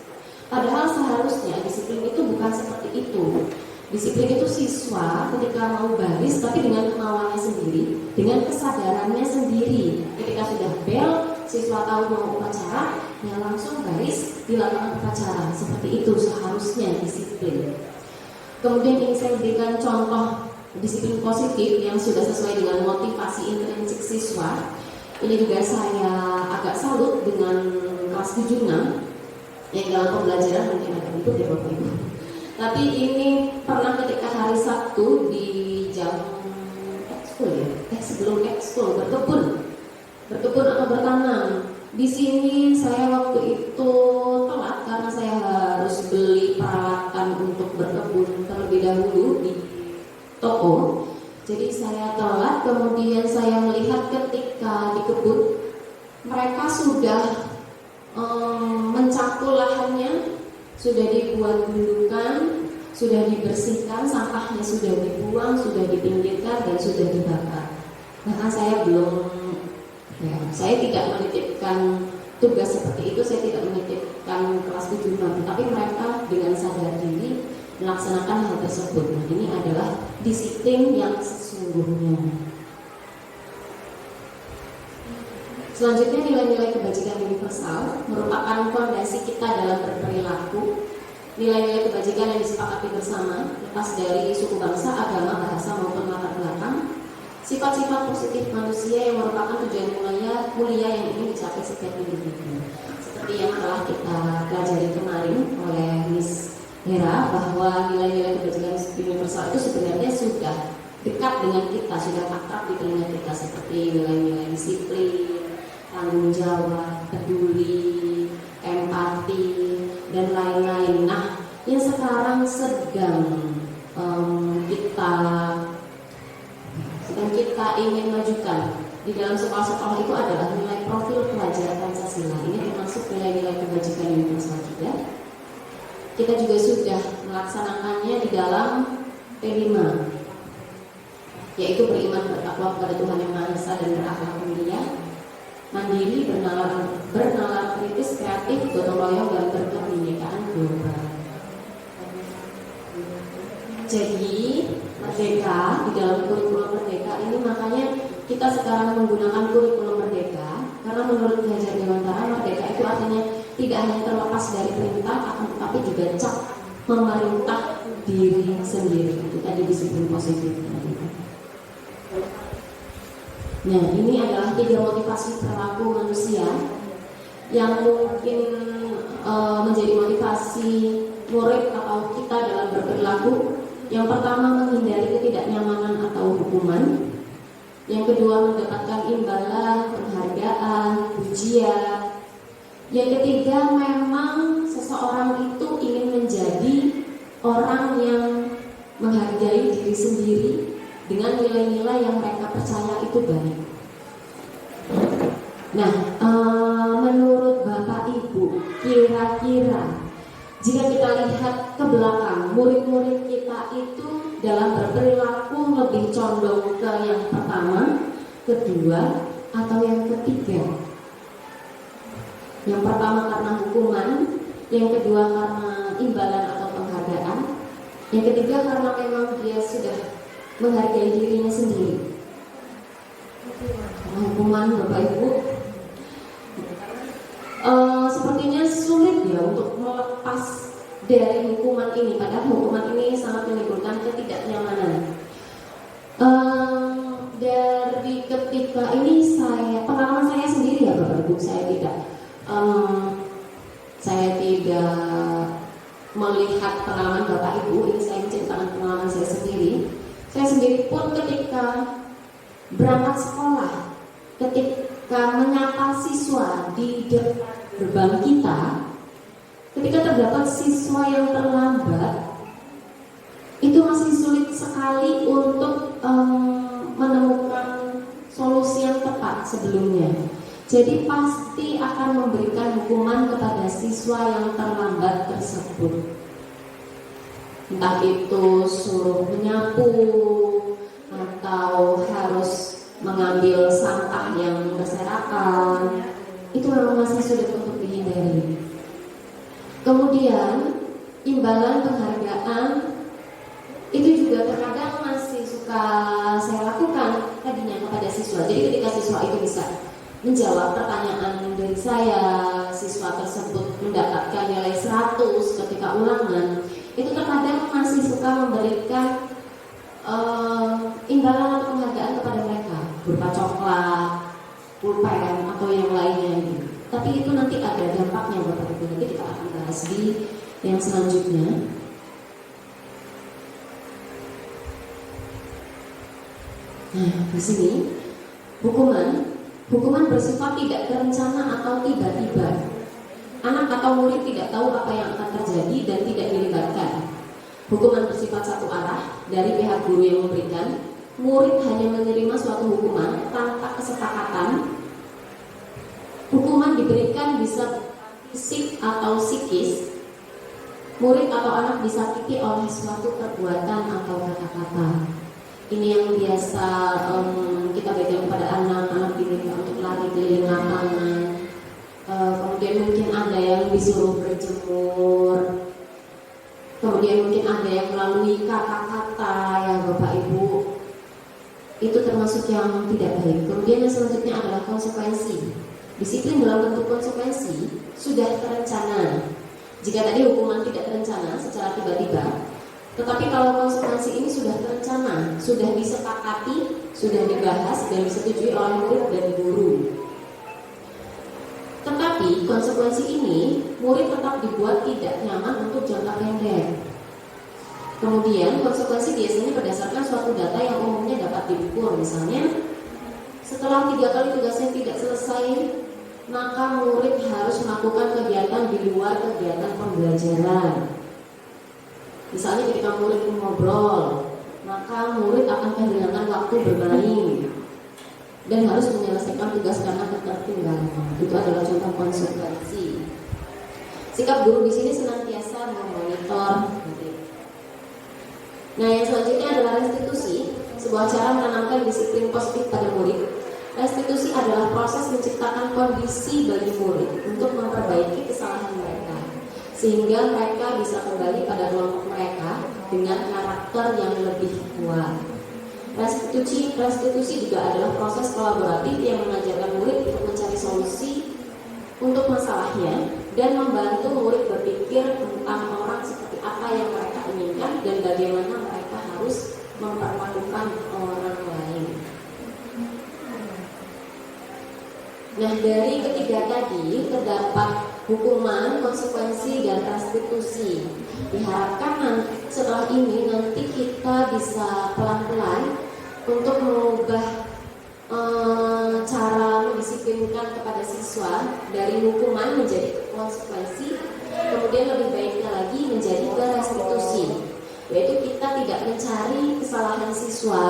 Padahal seharusnya disiplin itu bukan seperti itu. Disiplin itu siswa ketika mau baris tapi dengan kemauannya sendiri, dengan kesadarannya sendiri. Ketika sudah bel, siswa tahu mau upacara, ya langsung baris di lapangan upacara. Seperti itu seharusnya disiplin. Kemudian ini saya berikan contoh disiplin positif yang sudah sesuai dengan motivasi intrinsik siswa. Ini juga saya agak salut dengan kelas 76 yang dalam pembelajaran mungkin agak ribet ya Bapak Ibu. Tapi ini pernah ketika hari Sabtu di jam ekskul ya, sebelum ekskul berkebun atau bertanam. Di sini saya waktu itu telat karena saya harus beli peralatan untuk berkebun terlebih dahulu di toko. Jadi saya telat, kemudian saya melihat ketika di kebun mereka sudah mencakul lahannya, sudah dibuat gundukan, sudah dibersihkan, sampahnya sudah dibuang, sudah dipinggirkan dan sudah dibakar. Bahkan saya saya tidak menitipkan tugas seperti itu, saya tidak menitipkan kelas 76, tapi mereka dengan sadar diri melaksanakan hal tersebut. Nah, ini adalah disiplin yang sesungguhnya. Selanjutnya, nilai-nilai kebajikan universal merupakan fondasi kita dalam berperilaku. Nilai-nilai kebajikan yang disepakati bersama, lepas dari suku bangsa, agama, bahasa maupun latar belakang. Sifat-sifat positif manusia yang merupakan tujuan mulia yang ingin dicapai setiap individu. Seperti yang telah kita pelajari kemarin oleh Miss Hera, bahwa nilai-nilai kebajikan universal itu sebenarnya sudah dekat dengan kita, sudah akrab di telinga kita, seperti nilai-nilai disiplin, tanggung jawab, peduli, empati, dan lain-lain. Nah, yang sekarang sedang kita ingin majukan di dalam sekolah-sekolah itu adalah nilai profil pelajar Pancasila. Ini termasuk nilai-nilai kebajikan yang universal juga. Kita juga sudah melaksanakannya di dalam P5, yaitu beriman bertakwa kepada Tuhan Yang Maha Esa dan berakhlak mulia, mandiri, bernalar kritis, kreatif, gotong royong, dan berkebinekaan global. Jadi Merdeka, di dalam kurikulum Merdeka ini makanya kita sekarang menggunakan kurikulum Merdeka, karena menurut Ki Hajar Dewantara Merdeka itu artinya tidak hanya terlepas dari perintah, akan tetapi juga cap memerintah diri sendiri. Itu tadi disiplin positif. Nah, ini adalah 3 motivasi perilaku manusia yang mungkin menjadi motivasi murid atau kita dalam berperilaku. Yang pertama, menghindari ketidaknyamanan atau hukuman. Yang kedua, mendapatkan imbalan, penghargaan, pujian. Yang ketiga, memang seseorang itu ingin menjadi orang yang menghargai diri sendiri dengan nilai-nilai yang mereka percaya itu baik. Nah, menurut Bapak Ibu, kira-kira jika kita lihat ke belakang, murid-murid kita itu dalam berperilaku lebih condong ke yang pertama, kedua, atau yang ketiga? Yang pertama karena hukuman, yang kedua karena imbalan atau penghargaan, yang ketiga karena memang dia sudah menghargai dirinya sendiri. Karena hukuman, Bapak Ibu, sepertinya sulit ya untuk melepas dari hukuman ini, padahal hukuman ini sangat menimbulkan ketidaknyamanan. Dari ketika ini pengalaman saya sendiri ya Bapak Ibu, saya tidak melihat pengalaman Bapak Ibu, ini saya menceritakan pengalaman saya sendiri. Saya sendiri pun ketika berangkat sekolah, ketika menyapa siswa di depan gerbang kita, ketika terdapat siswa yang terlambat, itu masih sulit sekali untuk menemukan solusi yang tepat sebelumnya. Jadi pasti akan memberikan hukuman kepada siswa yang terlambat tersebut. Entah itu suruh menyapu atau harus mengambil sampah yang berserakan. Itu memang masih sulit untuk dihindari. Kemudian imbalan penghargaan itu juga terkadang masih suka saya lakukan tadinya kepada siswa. Jadi ketika siswa itu bisa menjawab pertanyaan dari saya, siswa tersebut mendapatkan nilai 100 ketika ulangan, itu terkadang masih suka memberikan imbalan atau penghargaan kepada mereka berupa coklat, pulpen atau yang lainnya gitu. Tapi itu nanti ada dampaknya Bapak Ibu, nanti kita akan bahas di yang selanjutnya. Nah, di sini hukuman bersifat tidak terencana atau tiba-tiba. Anak atau murid tidak tahu apa yang akan terjadi dan tidak dilibatkan. Hukuman bersifat satu arah dari pihak guru yang memberikan. Murid hanya menerima suatu hukuman tanpa kesepakatan. Hukuman diberikan bisa fisik atau psikis. Murid atau anak disakiti oleh suatu perbuatan atau kata-kata. Ini yang biasa kita berikan kepada anak-anak diminta untuk lari keliling lapangan. Kemudian mungkin ada yang disuruh berjemur. Kemudian mungkin ada yang melalui kata-kata ya Bapak Ibu. Itu termasuk yang tidak baik. Kemudian yang selanjutnya adalah konsekuensi. Disiplin dalam bentuk konsekuensi sudah terencana. Jika tadi hukuman tidak terencana secara tiba-tiba, tetapi kalau konsekuensi ini sudah terencana, sudah disepakati, sudah dibahas dan disetujui oleh murid dan guru. Tetapi konsekuensi ini murid tetap dibuat tidak nyaman untuk jangka pendek. Kemudian konsekuensi biasanya berdasarkan suatu data yang umumnya dapat diukur. Misalnya Setelah 3 kali tugasnya tidak selesai, maka murid harus melakukan kegiatan di luar kegiatan pembelajaran. Misalnya ketika murid ngobrol, maka murid akan kehilangan waktu bermain dan harus menyelesaikan tugas karena ketertinggalan. Itu adalah contoh konsekuensi. Sikap guru di sini senantiasa memonitor. Nah, yang selanjutnya adalah restitusi, sebuah cara menanamkan disiplin positif pada murid. Restitusi adalah proses menciptakan kondisi bagi murid untuk memperbaiki kesalahan mereka, sehingga mereka bisa kembali pada kelompok mereka dengan karakter yang lebih kuat. Restitusi juga adalah proses kolaboratif yang mengajarkan murid untuk mencari solusi untuk masalahnya dan membantu murid berpikir tentang orang seperti apa yang mereka inginkan dan bagaimana mereka harus memperlakukan orang lain. Nah, dari ketiga tadi terdapat hukuman, konsekuensi, dan restitusi. Diharapkan setelah ini nanti kita bisa pelan-pelan untuk mengubah cara mendisiplinkan kepada siswa dari hukuman menjadi konsekuensi, kemudian lebih baiknya lagi menjadi ke restitusi, yaitu kita tidak mencari kesalahan siswa,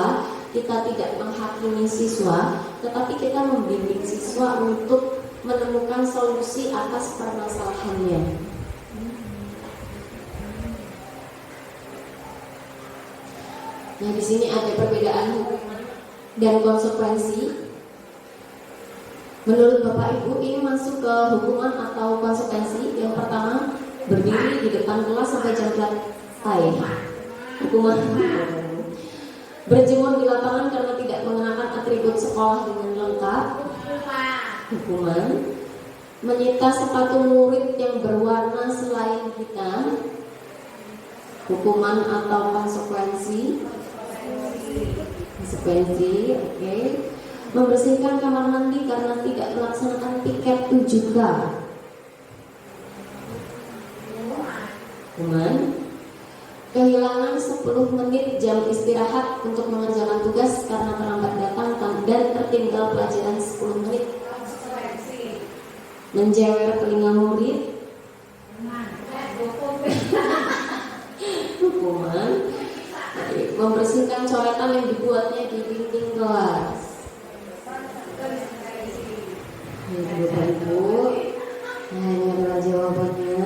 kita tidak menghakimi siswa, tetapi kita membimbing siswa untuk menemukan solusi atas permasalahannya. Nah, di sini ada perbedaan hukuman dan konsekuensi. Menurut Bapak Ibu, ini masuk ke hukuman atau konsekuensi. Yang pertama, berdiri di depan kelas sampai jam selesai. Hukuman. Berjemur di lapangan karena tidak mengenakan atribut sekolah dengan lengkap. Hukuman. Menyita sepatu murid yang berwarna selain hitam. Hukuman atau konsekuensi. Konsekuensi, oke. Membersihkan kamar mandi karena tidak melaksanakan piket 7K. Hukuman. Kehilangan 10 menit jam istirahat untuk mengerjakan tugas karena terlambat datang dan tertinggal pelajaran 10 menit. Menjewer telinga murid. Hukuman. Membersihkan coretan yang dibuatnya di dinding kelas. Bapak Ibu, nah ini adalah jawabannya.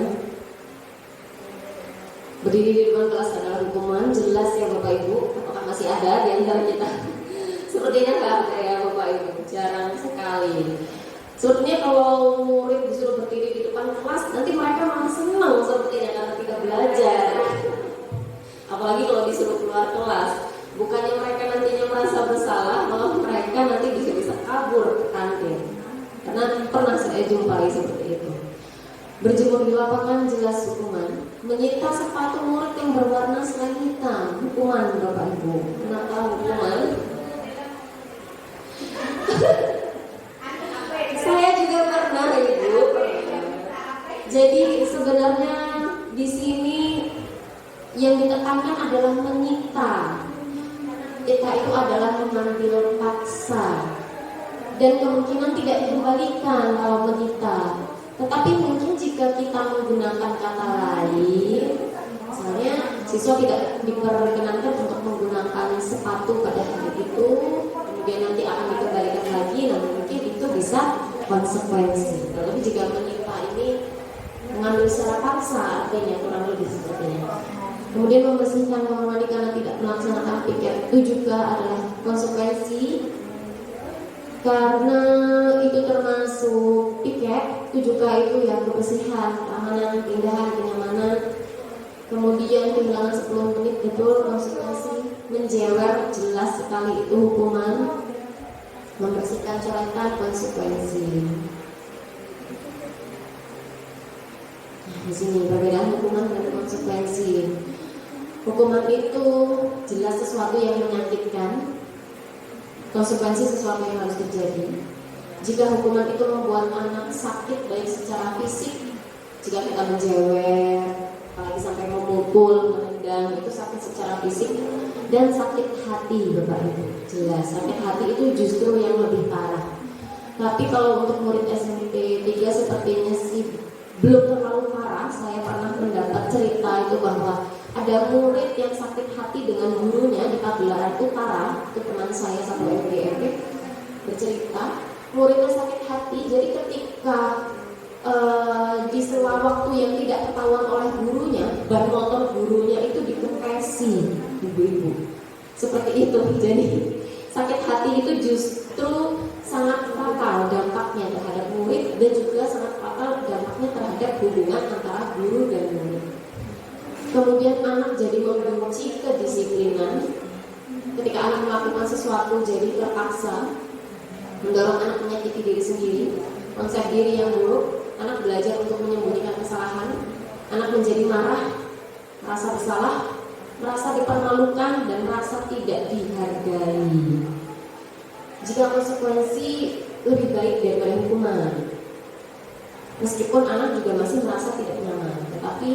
Berdiri di depan kelas adalah hukuman, jelas ya Bapak Ibu. Apakah masih ada di antara kita? Sepertinya nggak ada ya Bapak Ibu, jarang sekali. Sepertinya kalau murid disuruh berdiri di depan kelas, nanti mereka malah senang sepertinya karena tidak belajar. Apalagi kalau disuruh keluar kelas, bukannya mereka nantinya merasa bersalah, malah mereka nanti bisa kabur ke kantin. Karena pernah saya jumpai seperti itu. Berjemur di lapangan jelas hukuman. Menyita sepatu murid yang berwarna selain hitam, hukuman Bapak Ibu. Kenapa hukuman? Saya juga pernah Ibu. Jadi sebenarnya di sini yang ditekankan adalah menyita. Kita itu adalah mengambil paksa dan kemungkinan tidak dikembalikan kalau menyita. Tetapi mungkin jika kita menggunakan kata lain, misalnya siswa tidak diperkenankan untuk menggunakan sepatu pada hari itu, kemudian nanti akan dikembalikan lagi, nah mungkin itu bisa konsekuensi. Tapi jika menyita ini mengambil secara paksa, artinya kurang lebih sepertinya. Kemudian membersihkan kamar mandi karena tidak melaksanakan piket itu juga adalah konsekuensi. Karena itu termasuk piket, 7K itu ya kebersihan, keamanan, keindahan, kenyamanan. Kemudian kehilangan 10 menit itu konsekuensi. Menjewer jelas sekali itu hukuman. Membersihkan coretan konsekuensi. Nah, di sini perbedaan hukuman dan konsekuensi. Hukuman itu jelas sesuatu yang menyakitkan. Konsekuensi sesuatu yang harus terjadi. Jika hukuman itu membuat anak sakit baik secara fisik, jika kita menjewer, apalagi sampai memukul, menendang, bilang itu sakit secara fisik dan sakit hati, Bapak Ibu. Jelas, sakit hati itu justru yang lebih parah. Tapi kalau untuk murid SMP 3 sepertinya sih belum terlalu parah. Saya pernah mendapat cerita itu bahwa ada murid yang sakit hati dengan gurunya di pagelaran itu parah. Itu teman saya satu SMP bercerita, muridnya sakit hati. Jadi ketika di sela waktu yang tidak ketahuan oleh gurunya, ban motor gurunya itu dikempesi, ibu-ibu. Seperti itu. Jadi sakit hati itu justru sangat fatal dampaknya terhadap murid dan juga sangat fatal dampaknya terhadap hubungan antara guru dan murid. Kemudian anak jadi membenci kedisiplinan. Ketika anak melakukan sesuatu jadi terpaksa, mendorong anak menyakiti diri sendiri, konsep diri yang buruk. Anak belajar untuk menyembunyikan kesalahan. Anak menjadi marah, merasa bersalah, merasa dipermalukan, dan merasa tidak dihargai. Jika konsekuensi lebih baik daripada hukuman, meskipun anak juga masih merasa tidak nyaman, tetapi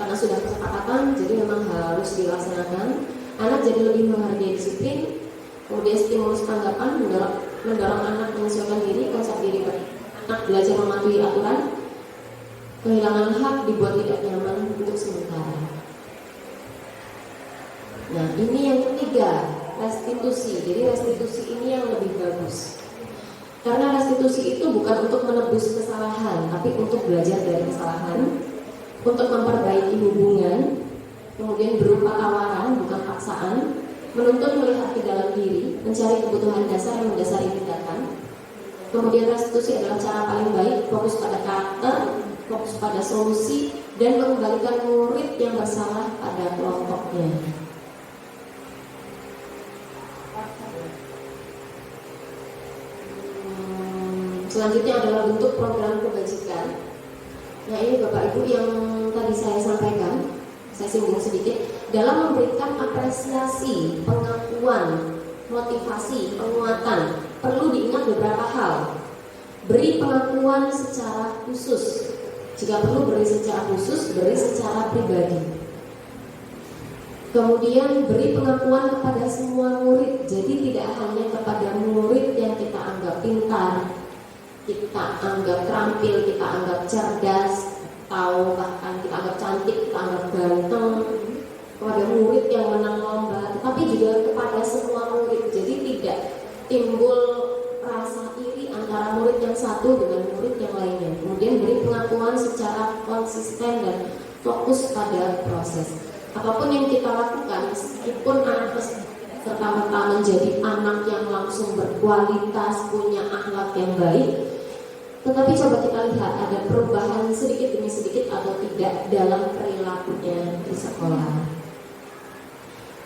karena sudah kesepakatan, jadi memang harus dilaksanakan. Anak jadi lebih menghargai disiplin. Kemudian stimulus tanggapan mendorong anak menyesuaikan diri, konsep diri anak belajar mematuhi aturan. Kehilangan hak dibuat tidak nyaman untuk sementara. Nah, ini yang ketiga, restitusi. Jadi restitusi ini yang lebih bagus. Karena restitusi itu bukan untuk menebus kesalahan, tapi untuk belajar dari kesalahan, untuk memperbaiki hubungan, kemudian berupa tawaran bukan paksaan, menuntun melihat ke dalam diri, mencari kebutuhan dasar yang mendasari tindakan. Kemudian restitusi adalah cara paling baik, fokus pada karakter, fokus pada solusi, dan mengembalikan murid yang bersalah pada kelompoknya. Selanjutnya adalah bentuk program kebajikan. Nah, ini Bapak Ibu yang tadi saya sampaikan, saya singgung sedikit, dalam memberikan apresiasi, pengakuan, motivasi, penguatan, perlu diingat beberapa hal. Beri pengakuan secara khusus. Jika perlu beri secara khusus, beri secara pribadi. Kemudian beri pengakuan kepada semua murid. Jadi tidak hanya kepada murid yang kita anggap pintar, kita anggap terampil, kita anggap cerdas, atau bahkan kita anggap cantik, kita anggap ganteng, kepada murid yang menang lomba, tetapi juga kepada semua murid. Jadi tidak timbul rasa iri antara murid yang satu dengan murid yang lainnya. Kemudian beri pengakuan secara konsisten dan fokus pada proses. Apapun yang kita lakukan, meskipun anak serta-merta menjadi anak yang langsung berkualitas, punya akhlak yang baik, tetapi coba kita lihat ada perubahan sedikit demi sedikit atau tidak dalam perilakunya di sekolah.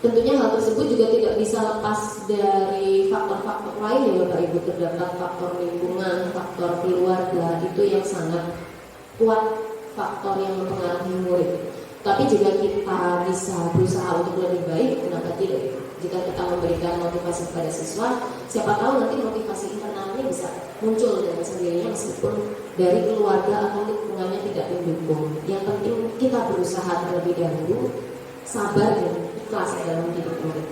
Tentunya hal tersebut juga tidak bisa lepas dari faktor-faktor lain ya Bapak Ibu. Terdapat faktor lingkungan, faktor keluarga, itu yang sangat kuat faktor yang mempengaruhi murid. Tapi jika kita bisa berusaha untuk lebih baik, kenapa tidak? Jika kita memberikan motivasi kepada siswa, siapa tahu nanti motivasi internalnya bisa muncul dengan sendirinya meskipun dari keluarga atau lingkungannya tidak mendukung. Yang penting kita berusaha terlebih dahulu, sabar dan ikhlas dalam mendidik murid.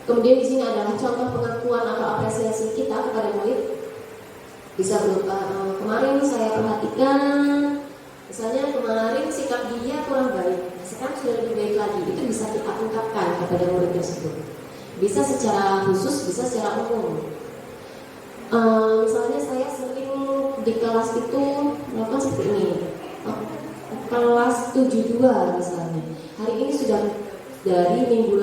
Kemudian di sini adalah contoh pengakuan atau apresiasi kita kepada murid. Bisa berupa kemarin saya perhatikan, misalnya kemarin sikap dia kurang baik, sekarang sudah lebih baik lagi. Itu bisa kita ungkapkan kepada murid tersebut. Bisa secara khusus, bisa secara umum. Misalnya saya sering di kelas itu melakukan seperti ini. Kelas 72 misalnya. Hari ini sudah dari minggu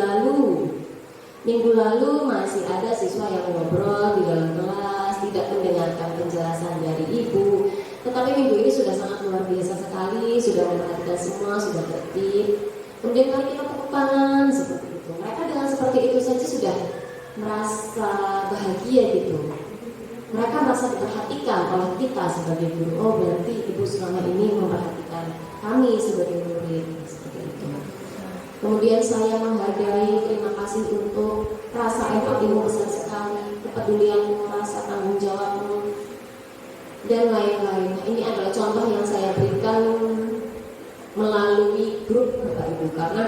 lalu masih ada siswa yang ngobrol di dalam kelas, tidak mendengarkan penjelasan dari ibu. Tetapi minggu ini sudah sangat luar biasa sekali, sudah memperhatikan semua, sudah tertib. Kemudian mari kita tepuk tangan seperti itu. Mereka dengan seperti itu saja sudah merasa bahagia gitu. Mereka merasa diperhatikan oleh kita sebagai guru. Oh, berarti ibu selama ini memperhatikan kami sebagai murid, seperti itu. Kemudian saya menghargai, terima kasih untuk rasa empatimu besar sekali, kepedulianmu, rasa tanggung jawabmu, dan lain-lain. Ini adalah contoh yang saya berikan melalui grup Bapak Ibu, karena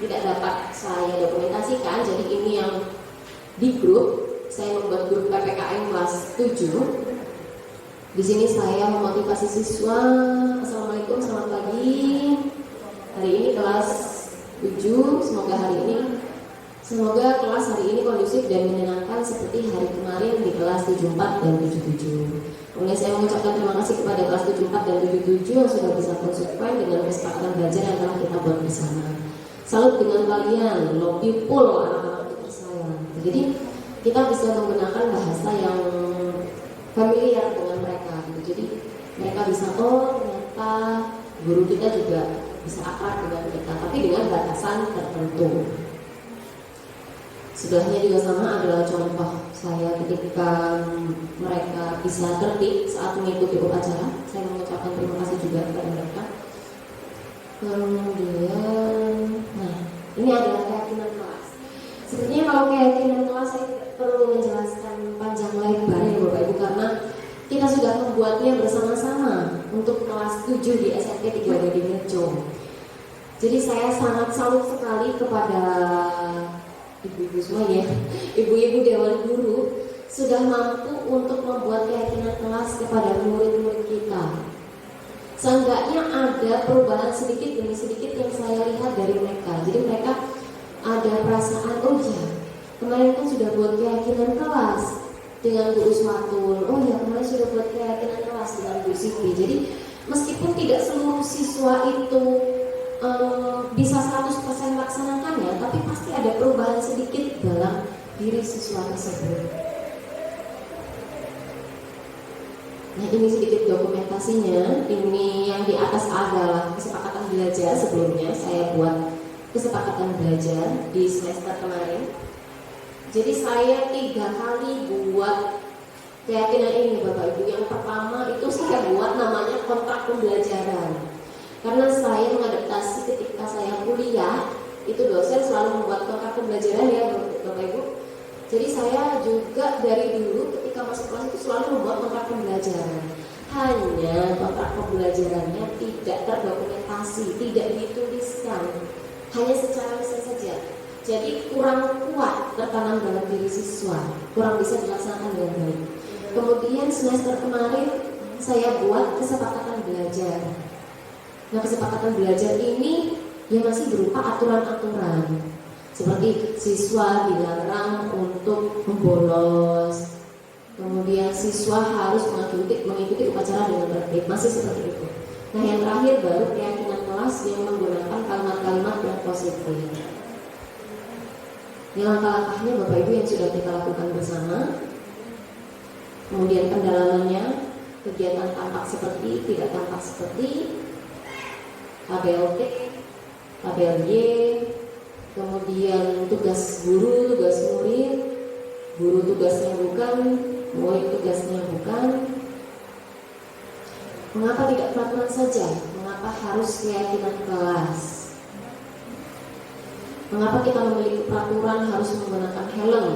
tidak dapat saya dokumentasikan. Jadi ini yang di grup, saya membuat grup PPKN kelas 7. Di sini saya memotivasi siswa. Assalamualaikum, selamat pagi. Hari ini kelas 7, semoga kelas hari ini kondusif dan menyenangkan seperti hari kemarin di kelas 74 dan 77. Kemudian saya mengucapkan terima kasih kepada kelas 74 dan 77 yang sudah bisa konsisten dengan kesepakatan belajar yang telah kita buat bersama. Salut dengan kalian, love you full anak-anak tersayang. Jadi kita bisa menggunakan bahasa yang familiar dengan mereka gitu. Jadi mereka bisa, oh ternyata guru kita juga bisa akrab dengan kita, tapi dengan batasan tertentu. Sebelahnya juga sama adalah contoh saya ketika mereka bisa tertib saat mengikuti upacara. Saya mengucapkan terima kasih juga kepada mereka. Kemudian, nah ini adalah keyakinan kelas. Sebenarnya kalau keyakinan kelas saya tidak perlu menjelaskan panjang lebar ya Bapak Ibu, karena kita sudah membuatnya bersama-sama untuk kelas 7 di SMP 3 Gading Rejo. Jadi saya sangat salut sekali kepada ibu-ibu semuanya, ibu-ibu dewan guru sudah mampu untuk membuat keyakinan kelas kepada murid-murid kita. Seenggaknya ada perubahan sedikit demi sedikit yang saya lihat dari mereka. Jadi mereka ada perasaan, oh ya kemarin kan sudah buat keyakinan kelas dengan Bu Uswatul, oh ya kemarin sudah buat keyakinan kelas dengan Bu Siti. Jadi meskipun tidak seluruh siswa itu bisa 100% melaksanakannya, tapi pasti ada perubahan sedikit dalam diri siswa tersebut. Nah ini sedikit dokumentasinya. Ini yang di atas adalah kesepakatan belajar. Sebelumnya saya buat kesepakatan belajar di semester kemarin. Jadi saya 3 kali buat keyakinan ini Bapak Ibu. Yang pertama itu saya buat namanya kontrak pembelajaran. Karena saya mengadaptasi ketika saya kuliah, itu dosen selalu membuat kontrak pembelajaran ya Bapak Ibu. Jadi saya juga dari dulu ketika masuk kelas itu selalu membuat kontrak pembelajaran. Hanya kontrak pembelajarannya tidak terdokumentasi, tidak dituliskan, hanya secara lisan saja. Jadi kurang kuat tertanam dalam diri siswa, kurang bisa dilaksanakan dengan baik. Kemudian semester kemarin saya buat kesepakatan belajar. Nah kesepakatan belajar ini yang masih berupa aturan-aturan seperti siswa dilarang untuk membolos, kemudian siswa harus mengikuti upacara dengan tertib, masih seperti itu. Nah yang terakhir baru keyakinan kelas yang menggunakan kalimat-kalimat yang positif. Ini langkah-langkahnya Bapak Ibu yang sudah kita lakukan bersama. Kemudian pendalamannya, kegiatan tampak seperti, tidak tampak seperti, tabel T, tabel Y, kemudian tugas guru, tugas murid, guru tugasnya bukan, murid tugasnya bukan. Mengapa tidak peraturan saja? Mengapa harus keyakinan kelas? Mengapa kita memiliki peraturan harus menggunakan helm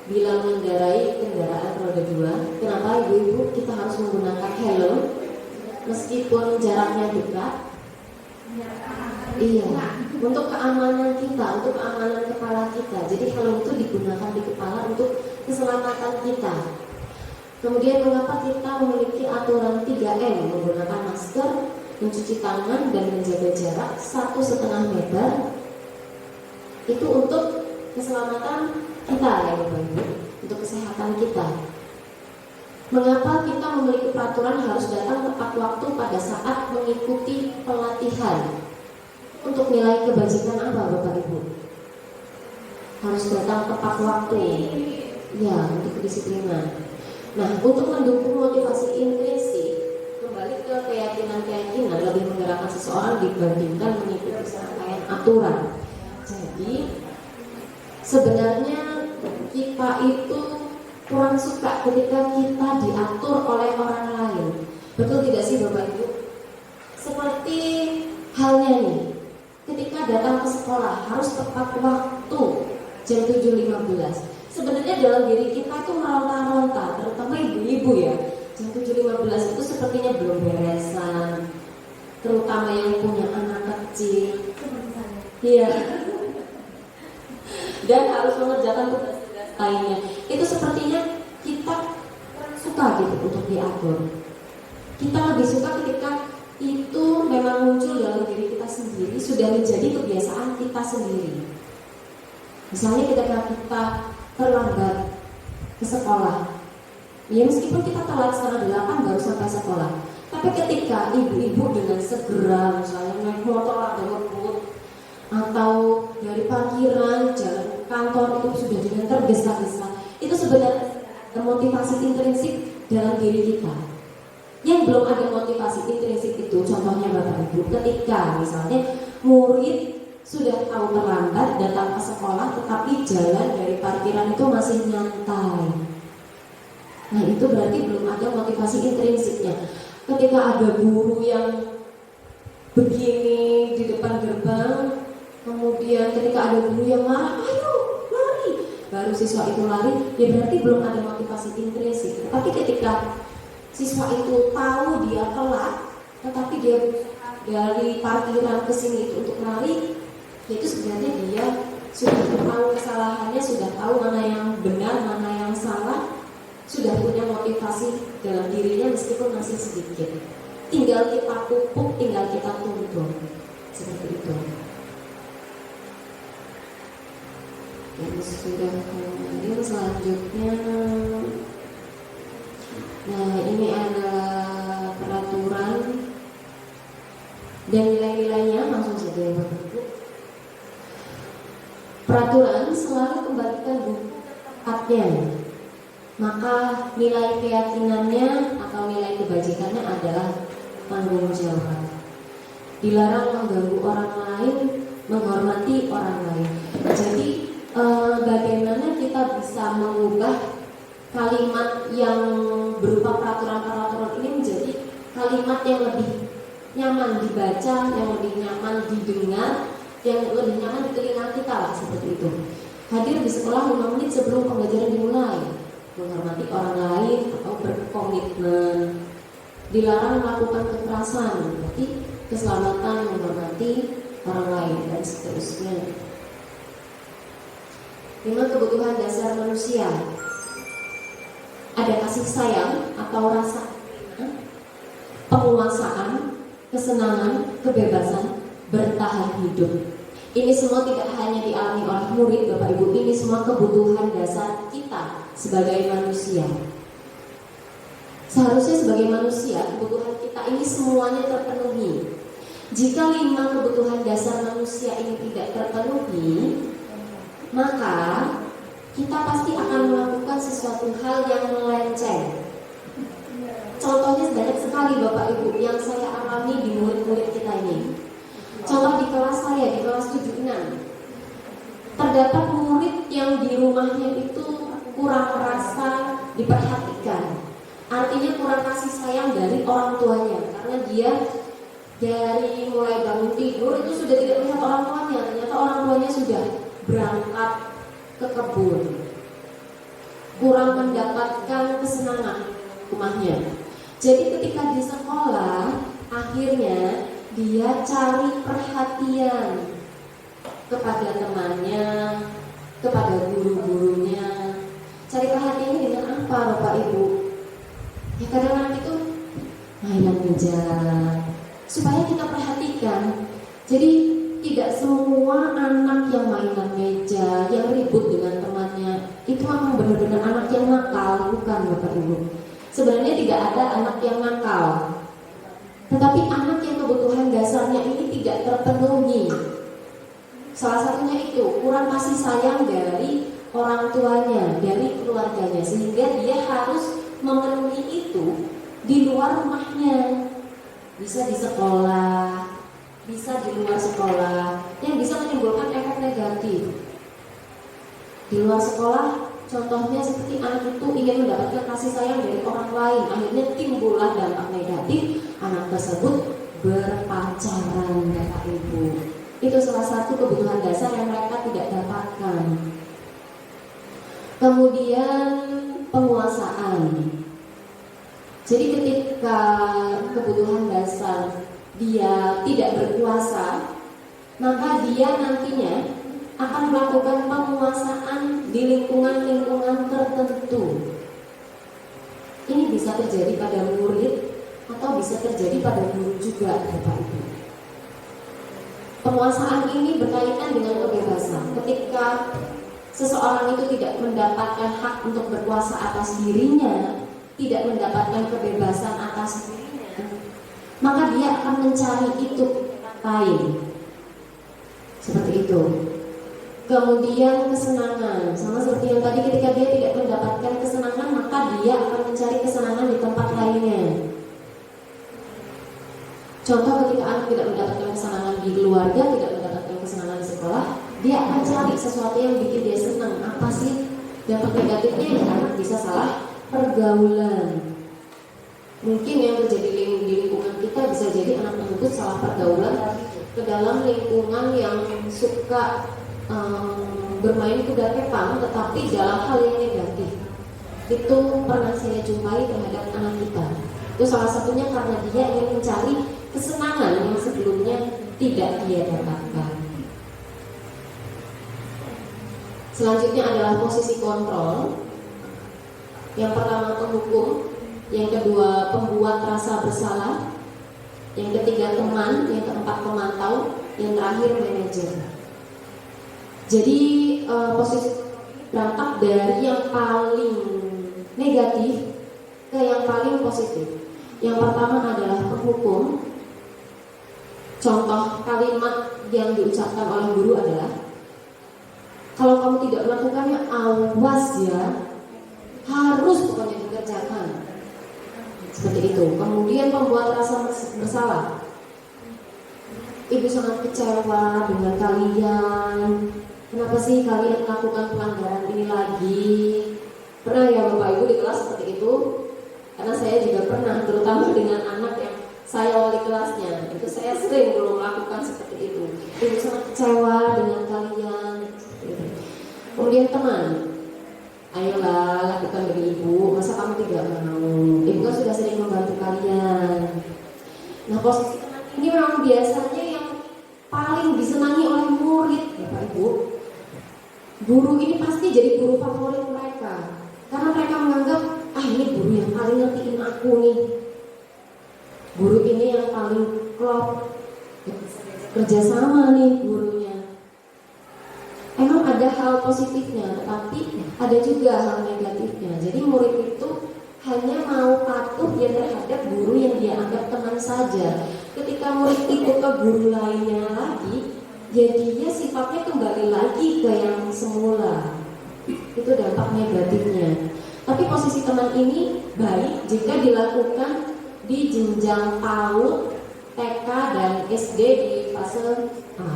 bila mengendarai kendaraan roda 2? Kenapa ibu-ibu kita harus menggunakan helm meskipun jaraknya dekat? Iya, untuk keamanan kita, untuk keamanan kepala kita. Jadi helm itu digunakan di kepala untuk keselamatan kita. Kemudian mengapa kita memiliki aturan 3M, menggunakan masker, mencuci tangan dan menjaga jarak 1,5 meter? Itu untuk keselamatan kita ya Bapak Ibu, untuk kesehatan kita. Mengapa kita memiliki peraturan harus datang tepat waktu pada saat mengikuti pelatihan? Untuk nilai kebajikan apa Bapak Ibu? Harus datang tepat waktu. Ya, untuk kedisiplinan. Nah, untuk mendukung motivasi intrinsik, kembali ke keyakinan-keyakinan lebih menggerakkan seseorang dibandingkan mengikuti serangkaian aturan. Jadi, sebenarnya kita itu kurang suka ketika kita diatur oleh orang lain. Betul tidak sih Bapak Ibu? Seperti halnya nih, ketika datang ke sekolah harus tepat waktu jam 7.15. Sebenarnya dalam diri kita itu meronta-ronta, terutama ibu-ibu ya. Jam 7.15 itu sepertinya belum beresan, terutama yang punya anak kecil. Iya, dan harus mengerjakan tugas-tugas lainnya. Itu sepertinya kita suka gitu untuk diatur. Kita lebih suka ketika itu memang muncul dalam diri kita sendiri, sudah menjadi kebiasaan kita sendiri. Misalnya ketika kita terlambat ke sekolah, ya meskipun kita telat setengah 8 baru sampai sekolah, tapi ketika ibu-ibu dengan segera misalnya naik motor atau ngebut atau dari parkiran jalan ke kantor itu sudah dengan tergesa-gesa, itu sebenarnya ada motivasi intrinsik dalam diri kita. Yang belum ada motivasi intrinsik itu, contohnya Bapak Ibu, ketika misalnya murid sudah tahu terlambat datang ke sekolah, tetapi jalan dari parkiran itu masih nyantai. Nah itu berarti belum ada motivasi intrinsiknya. Ketika ada guru yang begini di depan gerbang, kemudian ketika ada guru yang marah, ayo lari, baru siswa itu lari, ya berarti belum ada motivasi intrinsik. Tapi ketika siswa itu tahu dia telat, tetapi dia dari parkiran ke sini itu untuk lari, itu sebenarnya dia sudah tahu kesalahannya, sudah tahu mana yang benar, mana yang salah, sudah punya motivasi dalam dirinya meskipun masih sedikit. Tinggal kita pupuk, tinggal kita tuntun, seperti itu. Yang sudah kemarin selanjutnya, nah ini ada peraturan dan nilai-nilainya, langsung saja ya Bapak Ibu. Peraturan selalu kembalikan bukatnya, maka nilai keyakinannya atau nilai kebajikannya adalah tanggung jawab. Dilarang mengganggu orang lain, menghormati orang lain. Jadi bagaimana kita bisa mengubah kalimat yang berupa peraturan-peraturan ini menjadi kalimat yang lebih nyaman dibaca, yang lebih nyaman didengar, yang lebih nyaman di telinga kita lah, seperti itu. Hadir di sekolah 5 menit sebelum pembelajaran dimulai, menghormati orang lain atau berkomitmen. Dilarang melakukan kekerasan, berarti keselamatan, menghormati orang lain dan seterusnya. 5 kebutuhan dasar manusia. Ada kasih sayang atau rasa penguasaan, kesenangan, kebebasan, bertahan hidup. Ini semua tidak hanya dialami oleh murid Bapak Ibu, ini semua kebutuhan dasar kita sebagai manusia. Seharusnya sebagai manusia, kebutuhan kita ini semuanya terpenuhi. Jika 5 kebutuhan dasar manusia ini tidak terpenuhi, maka kita pasti akan melakukan sesuatu hal yang melenceng. Contohnya banyak sekali Bapak Ibu yang saya alami di murid-murid kita ini. Contoh di kelas saya, di kelas 76, terdapat murid yang di rumahnya itu kurang merasa diperhatikan. Artinya kurang kasih sayang dari orang tuanya, karena dia dari mulai bangun tidur itu sudah tidak melihat orang tuanya. Ternyata orang tuanya sudah berangkat ke kebun, kurang mendapatkan kesenangan rumahnya. Jadi ketika di sekolah, akhirnya dia cari perhatian kepada temannya, kepada guru-gurunya. Cari perhatiannya dengan apa Bapak Ibu? Ya kadang-kadang itu mainan meja, supaya kita perhatikan. Jadi tidak semua anak yang mainan meja, yang ribut dengan temannya, itu memang benar-benar anak yang nakal, bukan Bapak Ibu. Sebenarnya tidak ada anak yang nakal, tetapi anak yang kebutuhan dasarnya ini tidak terpenuhi. Salah satunya itu kurang kasih sayang dari orang tuanya, dari keluarganya, sehingga dia harus memenuhi itu di luar rumahnya. Bisa di sekolah, bisa di luar sekolah, yang bisa menimbulkan efek negatif. Di luar sekolah, contohnya seperti anak itu ingin mendapatkan kasih sayang dari orang lain, akhirnya timbullah dampak negatif. Anak tersebut berpacaran Bapak Ibu. Itu salah satu kebutuhan dasar yang mereka tidak dapatkan. Kemudian penguasaan. Jadi ketika kebutuhan dasar dia tidak berkuasa, maka dia nantinya akan melakukan penguasaan tertentu. Ini bisa terjadi pada murid atau bisa terjadi pada guru juga, Bapak Ibu. Penguasaan ini berkaitan dengan kebebasan. Ketika seseorang itu tidak mendapatkan hak untuk berkuasa atas dirinya, tidak mendapatkan kebebasan atas dirinya, maka dia akan mencari itu lain. Seperti itu. Kemudian kesenangan, sama seperti yang tadi, ketika dia tidak mendapatkan kesenangan, maka dia akan mencari kesenangan di tempat lainnya. Contoh, ketika anak tidak mendapatkan kesenangan di keluarga, tidak mendapatkan kesenangan di sekolah, dia akan cari sesuatu yang bikin dia senang. Apa sih dampak negatifnya? Ya, anak bisa salah pergaulan. Mungkin yang terjadi di lingkungan kita bisa jadi anak tersebut salah pergaulan ke dalam lingkungan yang suka bermain kuda kepang, tetapi dalam hal yang negatif. Itu pernah saya jumpai terhadap anak kita. Itu salah satunya karena dia ingin mencari kesenangan yang sebelumnya tidak dia dapatkan. Selanjutnya adalah posisi kontrol. Yang pertama penghukum, yang kedua pembuat rasa bersalah, yang ketiga teman, yang keempat pemantau, yang terakhir manajer. Jadi posisi berangkat dari yang paling negatif ke yang paling positif. Yang pertama adalah penghukum. Contoh kalimat yang diucapkan oleh guru adalah, kalau kamu tidak melakukannya, awas ya, harus pokoknya dikerjakan. Seperti itu. Kemudian pembuat rasa bersalah. Ibu sangat kecewa dengan kalian. Kenapa sih kalian melakukan pelanggaran ini lagi? Pernah ya Bapak Ibu di kelas seperti itu? Karena saya juga pernah, terutama dengan anak yang saya wali kelasnya. Itu saya sering belum melakukan seperti itu. Ibu sangat kecewa dengan kalian. Kemudian teman, ayolah lakukan demi ibu. Masa kamu tidak mau? Ibu kan sudah sering membantu kalian. Nah, posisi teman ini memang biasanya yang paling disenangi oleh murid, Bapak Ibu. Guru ini pasti jadi guru favorit mereka, karena mereka menganggap, ini guru yang paling ngertiin aku nih. Guru ini yang paling klop, kerjasama nih gurunya. Emang ada hal positifnya, tetapi ada juga hal negatifnya. Jadi murid itu hanya mau patuh ya terhadap guru yang dia anggap teman saja. Ketika murid itu ke guru lainnya lagi, jadinya sifatnya kembali lagi ke yang semula. Itu dampak negatifnya. Tapi posisi teman ini baik jika dilakukan di jenjang PAUD, TK, dan SD di fase A.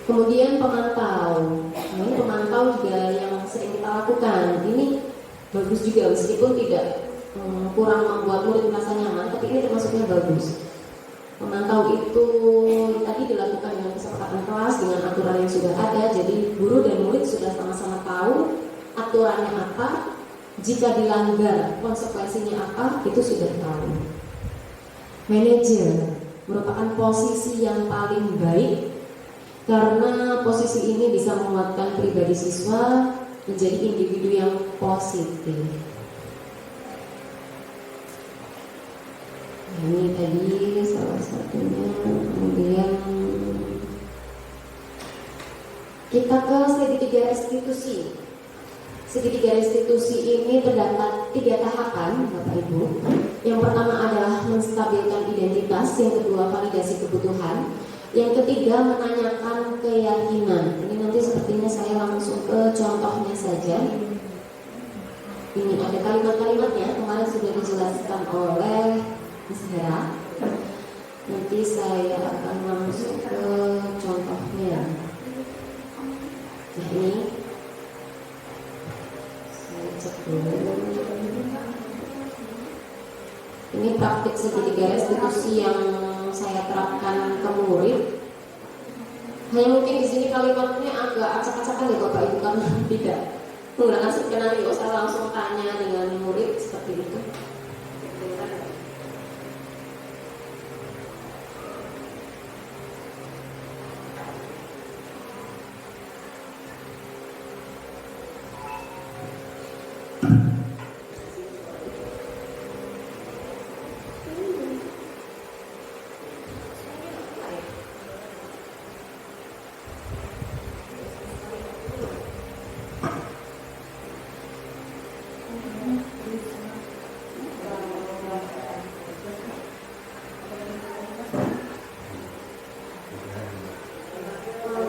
Kemudian pemantau. Nah, ini pemantau juga yang sering kita lakukan. Ini bagus juga meskipun tidak kurang membuat murid merasa nyaman, tapi ini termasuknya bagus. Memantau itu tadi dilakukan dengan kesepakatan kelas dengan aturan yang sudah ada. Jadi guru dan murid sudah sama-sama tahu aturannya apa, jika dilanggar konsekuensinya apa, itu sudah tahu. Manajer merupakan posisi yang paling baik karena posisi ini bisa menguatkan pribadi siswa menjadi individu yang positif. Ini tadi salah satunya. Kemudian kita ke segitiga restitusi. Segitiga restitusi ini terdapat 3 tahapan, Bapak Ibu. Yang pertama adalah menstabilkan identitas, yang kedua validasi kebutuhan, yang ketiga menanyakan keyakinan. Ini nanti sepertinya saya langsung ke contohnya saja. Ini ada kalimat-kalimatnya, kemarin sudah dijelaskan oleh Mas Hera. Nanti saya akan langsung ke contohnya. Nah, ini saya cek dulu. Ini praktik segitiga restitusi yang saya terapkan ke murid. Hanya mungkin di sini kalimatnya agak acak-acakan ya Bapak Ibu, karena tidak menggunakan skenario. Saya langsung tanya dengan murid seperti itu.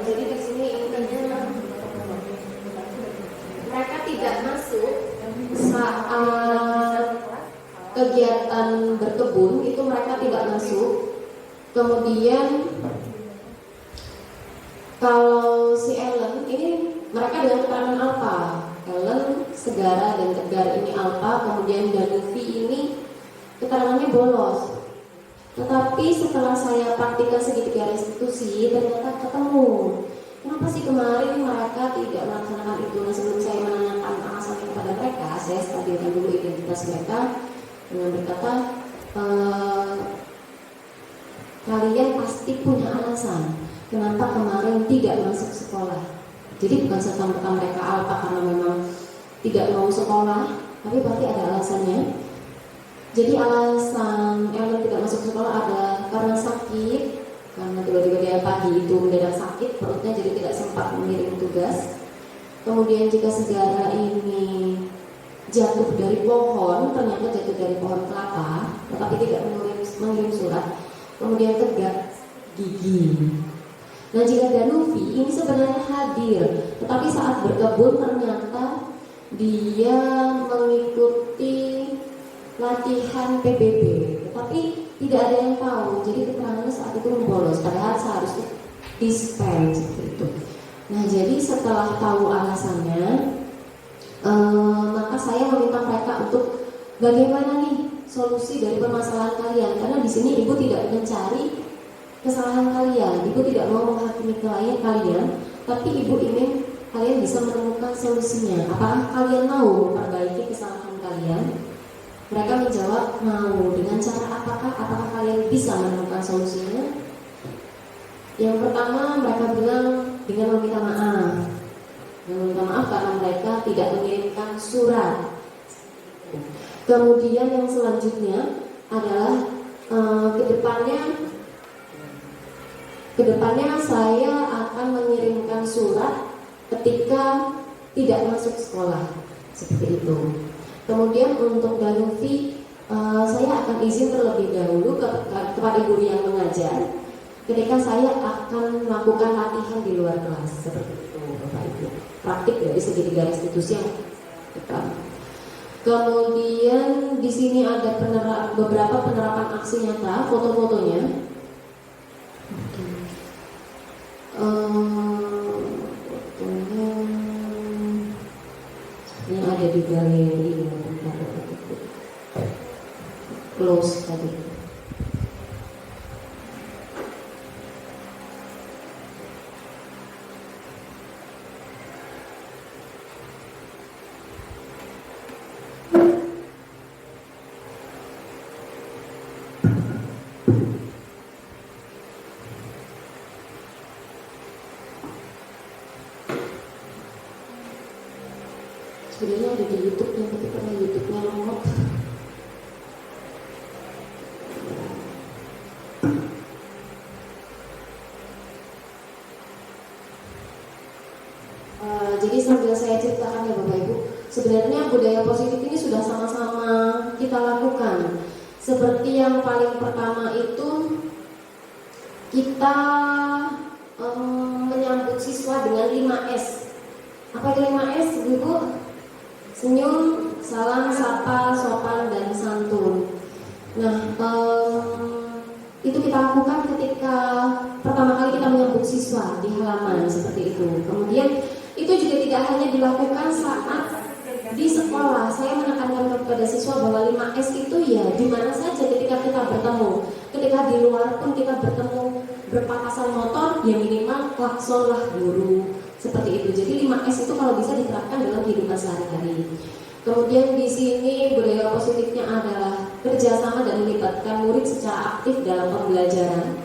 Jadi di sini intinya mereka tidak masuk saat kegiatan berkebun, itu mereka tidak masuk. Kemudian kalau si Ellen ini mereka dengan keterangan alfa. Ellen, Segara dan Tegar ini alfa, kemudian Danuvi ini keterangannya bolos. Tetapi setelah saya praktikkan segitiga restitusi, ternyata ketemu. Kenapa sih kemarin mereka tidak melaksanakan itu? Nah, sebelum saya menanyakan alasannya kepada mereka, saya stabilkan dulu identitas mereka dengan berkata, kalian pasti punya alasan kenapa kemarin tidak masuk sekolah. Jadi bukan serta-merta mereka alfa karena memang tidak mau sekolah, tapi pasti ada alasannya. Jadi alasan Ellen tidak masuk sekolah adalah karena sakit, karena tiba-tiba dia pagi itu mendadak sakit perutnya, jadi tidak sempat mengirim tugas. Kemudian jika Segara ini jatuh dari pohon, ternyata jatuh dari pohon kelapa, tetapi tidak mengirim surat. Kemudian Tegar gigi. Nah, jika Danuvi ini sebenarnya hadir, tetapi saat berkebun ternyata dia mengikuti latihan PBB, tapi tidak ada yang tahu. Jadi keterangannya saat itu membolos, padahal seharusnya dispen seperti itu. Nah, jadi setelah tahu alasannya, maka saya meminta mereka untuk bagaimana nih solusi dari permasalahan kalian, karena di sini ibu tidak mencari kesalahan kalian, ibu tidak mau menghakimi kalian, tapi ibu ingin kalian bisa menemukan solusinya. Apakah kalian mau memperbaiki kesalahan kalian? Mereka menjawab mau. Dengan cara apakah kalian bisa menemukan solusinya? Yang pertama mereka bilang dengan meminta maaf. Dengan meminta maaf karena mereka tidak mengirimkan surat. Kemudian yang selanjutnya adalah kedepannya saya akan mengirimkan surat ketika tidak masuk sekolah, seperti itu. Kemudian untuk Danuvi, saya akan izin terlebih dahulu kepada guru yang mengajar ketika saya akan melakukan latihan di luar kelas, seperti itu Bapak Ibu. Praktik dari segitiga restitusi yang kita. Kemudian di sini ada beberapa penerapan aksi nyata, foto-fotonya. Ini ada di galeri, close tadi. Sebenarnya ada di YouTube-nya, tapi karena YouTube-nya lemot. Jadi sambil saya ceritakan ya Bapak Ibu, sebenarnya budaya positif ini sudah sama-sama kita lakukan. Seperti yang paling pertama itu kita menyambut siswa dengan 5S. Apa itu 5S Ibu? Senyum, salam, sapa, sopan, dan santun. Nah, itu kita lakukan ketika pertama kali kita menyambut siswa di halaman seperti itu. Kemudian itu juga tidak hanya dilakukan saat di sekolah. Saya menekankan kepada siswa bahwa 5S itu ya di mana saja ketika kita bertemu. Ketika di luar pun kita bertemu berpapasan motor, ya minimal klaksonlah guru. Seperti itu. Jadi 5S itu kalau bisa diterapkan dalam kehidupan sehari-hari. Kemudian di sini budaya positifnya adalah kerjasama dan melibatkan murid secara aktif dalam pembelajaran.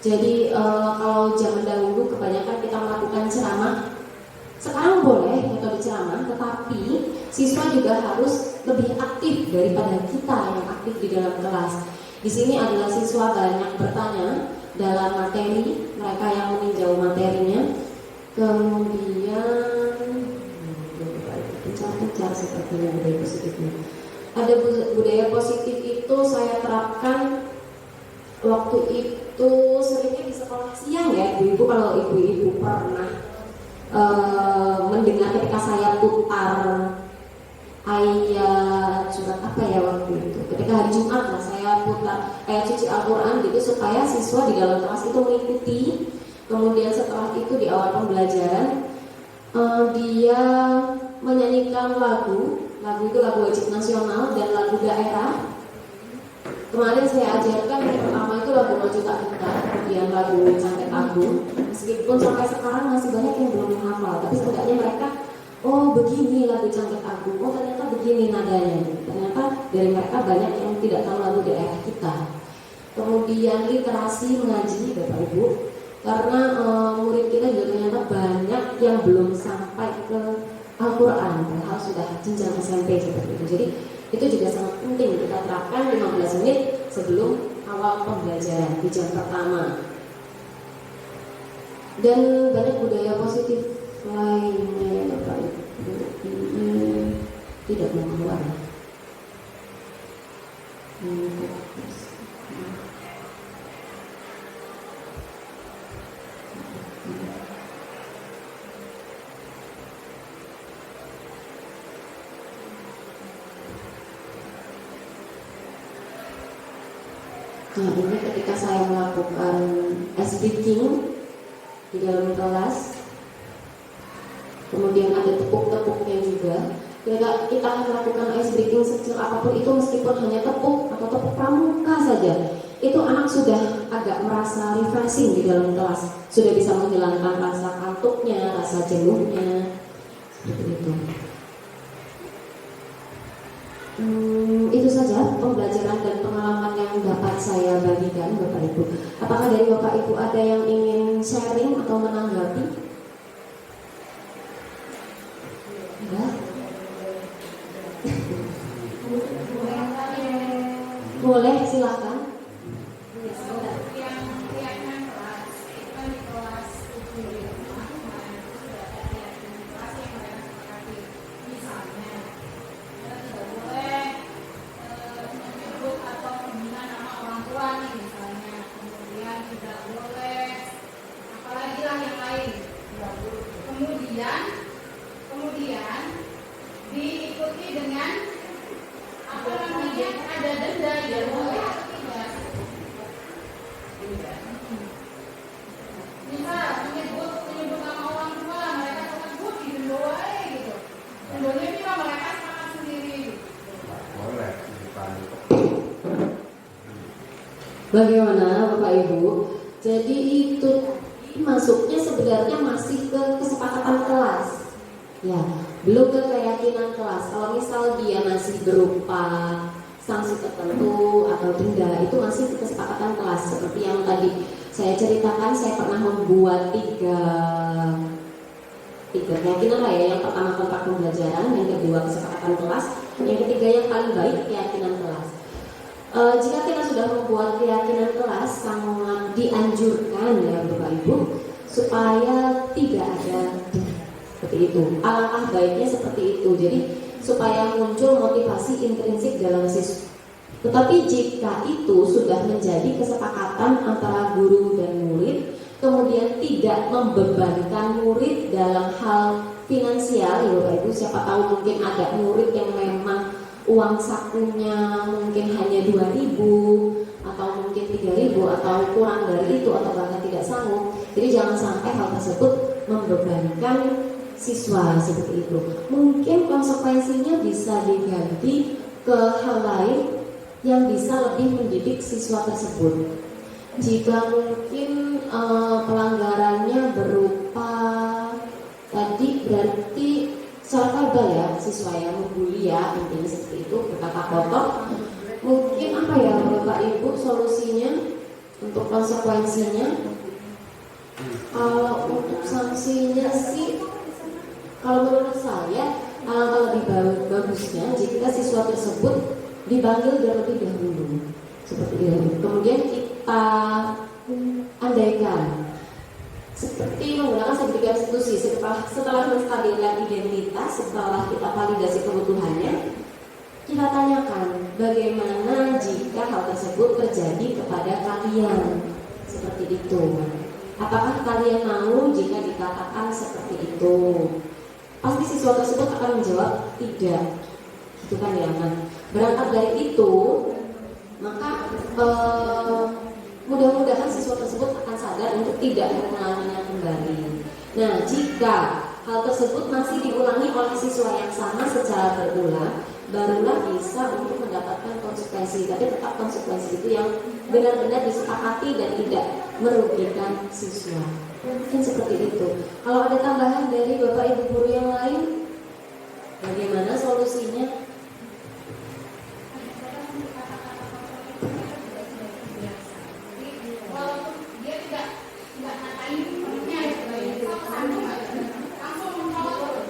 Jadi kalau zaman dahulu kebanyakan kita melakukan ceramah. Sekarang boleh metode ceramah, tetapi siswa juga harus lebih aktif daripada kita yang aktif di dalam kelas. Di sini adalah siswa banyak bertanya dalam materi, mereka yang meninjau materinya. Kemudian pencar sepertinya budaya positifnya. Ada budaya positif itu saya terapkan waktu itu seringnya di sekolah siang ya ibu-ibu. Kalau ibu-ibu pernah mendengar ketika saya putar ayat surat apa ya waktu itu, ketika hari Jumat lah saya putar ayat suci Al-Quran gitu supaya siswa di dalam kelas itu mengikuti. Kemudian setelah itu di awal pembelajaran dia menyanyikan lagu itu lagu wajib nasional dan lagu daerah. Kemarin saya ajarkan yang pertama itu lagu Maju Tak Gentar, kemudian lagu Cangkir Agung. Meskipun sampai sekarang masih banyak yang belum menghafal, tapi setidaknya mereka, oh begini lagu Cangkir Agung, oh ternyata begini nadanya. Ternyata dari mereka banyak yang tidak tahu lagu daerah kita. Kemudian literasi mengaji Bapak Ibu, karena murid kita juga ternyata banyak yang belum sampai ke Al-Quran, padahal sudah jenjang SMP seperti itu. Jadi itu juga sangat penting kita terapkan 15 menit sebelum awal pembelajaran di jam pertama. Dan banyak budaya positif lainnya Bapak Ibu, tidak mau keluar. Nah ini ketika saya melakukan ice breaking di dalam kelas, kemudian ada tepuk-tepuknya juga. Ketika kita melakukan ice breaking sekecil apapun itu, meskipun hanya tepuk atau tepuk pramuka saja, itu anak sudah agak merasa refreshing di dalam kelas, sudah bisa menghilangkan rasa kantuknya, rasa jenuhnya, seperti itu. Itu saja pembelajaran dan pengalaman yang dapat saya bagikan Bapak Ibu. Apakah dari Bapak Ibu ada yang ingin sharing atau menanggapi? Ya. Boleh, silakan. Kemudian diikuti dengan apa namanya, ada denda ya, boleh atau tidak? Misal menyebut nama orang tua, mereka sebut di denda gitu. Dendanya cuma mereka sepakat sendiri. Boleh. Bagaimana Bapak Ibu? Jadi itu masuknya sebenarnya masih ke kesepakatan kelas. Ya, belum ke keyakinan kelas. Kalau misal dia masih berupa sanksi tertentu atau denda, itu masih ke kesepakatan kelas. Seperti yang tadi saya ceritakan, saya pernah membuat tiga keyakinan lah ya. Yang pertama kontrak pembelajaran, yang kedua kesepakatan kelas, yang ketiga yang paling baik keyakinan kelas. Jika kita sudah membuat keyakinan kelas, sangat dianjurkan ya Bapak Ibu supaya tidak ada seperti itu. Alangkah baiknya seperti itu. Jadi supaya muncul motivasi intrinsik dalam siswa. Tetapi jika itu sudah menjadi kesepakatan antara guru dan murid, kemudian tidak membebankan murid dalam hal finansial, ya Bapak Ibu, siapa tahu mungkin ada murid yang memang uang sakunya mungkin hanya 2.000 atau mungkin 3.000 atau kurang dari itu atau bahkan tidak sanggup. Jadi jangan sampai hal tersebut membebankan siswa seperti itu. Mungkin konsekuensinya bisa diganti ke hal lain yang bisa lebih mendidik siswa tersebut. Jika mungkin pelanggarannya berupa tadi berarti secara verbal ya, siswa yang membuli ya, intinya seperti itu, berkata kotor. Mungkin apa ya Bapak Ibu solusinya untuk konsekuensinya? Kalau untuk sanksinya sih, kalau menurut saya alangkah lebih bagusnya jika siswa tersebut dipanggil terlebih dahulu seperti itu. Kemudian kita andaikan seperti menggunakan sertifikat institusi setelah menstabilkan identitas, setelah kita validasi kebutuhannya, kita tanyakan bagaimana jika hal tersebut terjadi kepada kalian seperti itu. Apakah kalian mau jika dikatakan seperti itu? Pasti siswa tersebut akan menjawab tidak, gitu kan ya. Nah, berangkat dari itu, maka mudah-mudahan siswa tersebut akan sadar untuk tidak mengulanginya kembali. Nah, jika hal tersebut masih diulangi oleh siswa yang sama secara berulang, barulah bisa untuk mendapatkan konsekuensi. Tapi tetap konsekuensi itu yang benar-benar disepakati dan tidak merugikan siswa. Mungkin seperti itu. Kalau ada tambahan dari Bapak Ibu guru yang lain, bagaimana solusinya? Walaupun dia tidak ngatain temennya langsung menolak.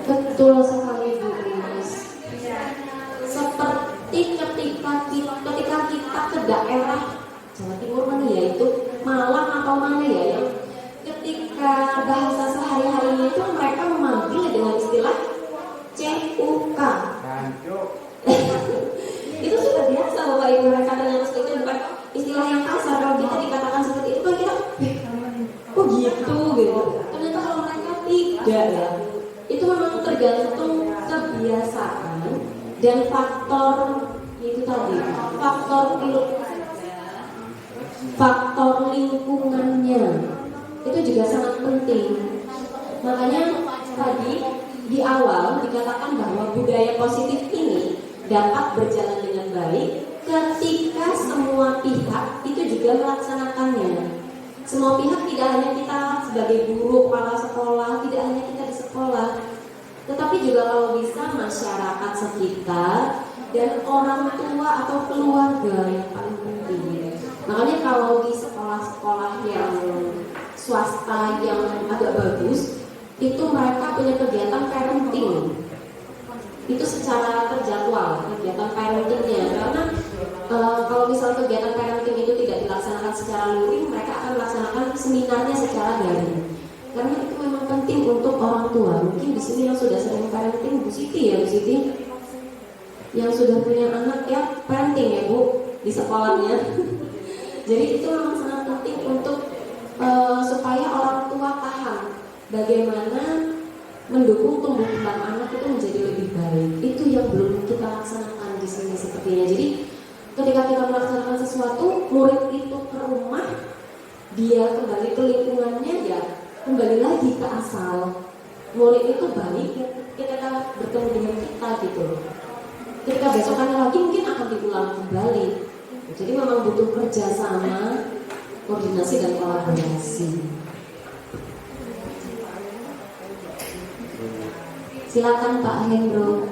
Betul sekali Bu Mas. Seperti ketika kita ke daerah Jawa Timur mana ya, itu Malang atau mana ya, yang ketika bahasa sehari-harinya itu mereka memanggil dengan istilah CUK. Itu sudah biasa Bapak Ibu, mereka ternyata seperti itu, bukan istilah yang kasar. Kalau kita dikatakan seperti itu kan kita kok gitu. Ternyata kalau mereka tidak ya. Itu memang tergantung kebiasaan dan faktor itu tadi, faktor lingkungannya itu juga sangat penting. Makanya tadi di awal dikatakan bahwa budaya positif ini dapat berjalan dengan baik ketika semua pihak itu juga melaksanakannya. Semua pihak, tidak hanya kita sebagai guru, kepala sekolah, tidak hanya kita di sekolah, tetapi juga kalau bisa masyarakat sekitar dan orang tua atau keluarga yang paling penting. Makanya kalau di sekolah-sekolah yang swasta yang agak bagus, itu mereka punya kegiatan parenting. Itu secara terjadwal kegiatan parentingnya, karena kalau misal kegiatan parenting itu tidak dilaksanakan secara luring, mereka akan melaksanakan seminarnya secara daring. Karena itu memang penting untuk orang tua. Mungkin di sini yang sudah sering parenting Bu Siti ya, Bu Siti, yang sudah punya anak ya parenting ya Bu di sekolahnya. Jadi itu memang sangat penting untuk supaya orang tua paham bagaimana mendukung tumbuh kembang anak itu menjadi lebih baik. Itu yang belum kita laksanakan di sini sepertinya. Jadi ketika kita melaksanakan sesuatu, murid itu ke rumah, dia kembali ke lingkungannya, ya kembali lagi ke asal. Murid itu baik ketika bertemu dengan kita gitu. Ketika besokannya lagi mungkin akan diulang kembali. Jadi memang butuh kerjasama, koordinasi dan kolaborasi. Silakan Pak Hendro.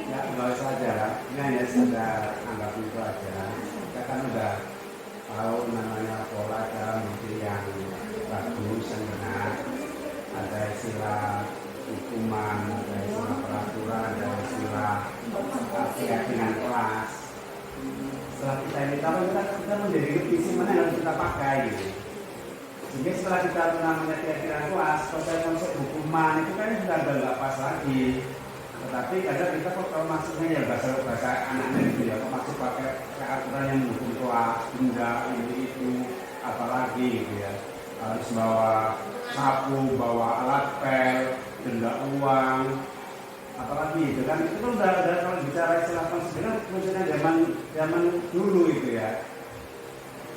Ya, nggak usah aja, ini hanya sekedar anggap itu aja. Kita kan udah tahu namanya pola cara menteri yang bagus, yang benar. Ada istilah hukuman, ada istilah peraturan, ada istilah keyakinan kelas. Setelah kita ini tahu, kita menjadi visi mana yang harus kita pakai gitu. Sehingga setelah kita namanya keyakinan kelas, konsep hukuman itu kan sudah nggak pas lagi. Tetapi kadang kita kok kalau masuknya ya bahasa anaknya gitu ya, kok masuk pakai aturan yang menghukum kelas, denda ini itu, apalagi gitu ya, harus bawa sapu, bawa alat pel, denda uang, apalagi itu kan udah kalau bicara istilah konstitusi maksudnya zaman dulu itu ya.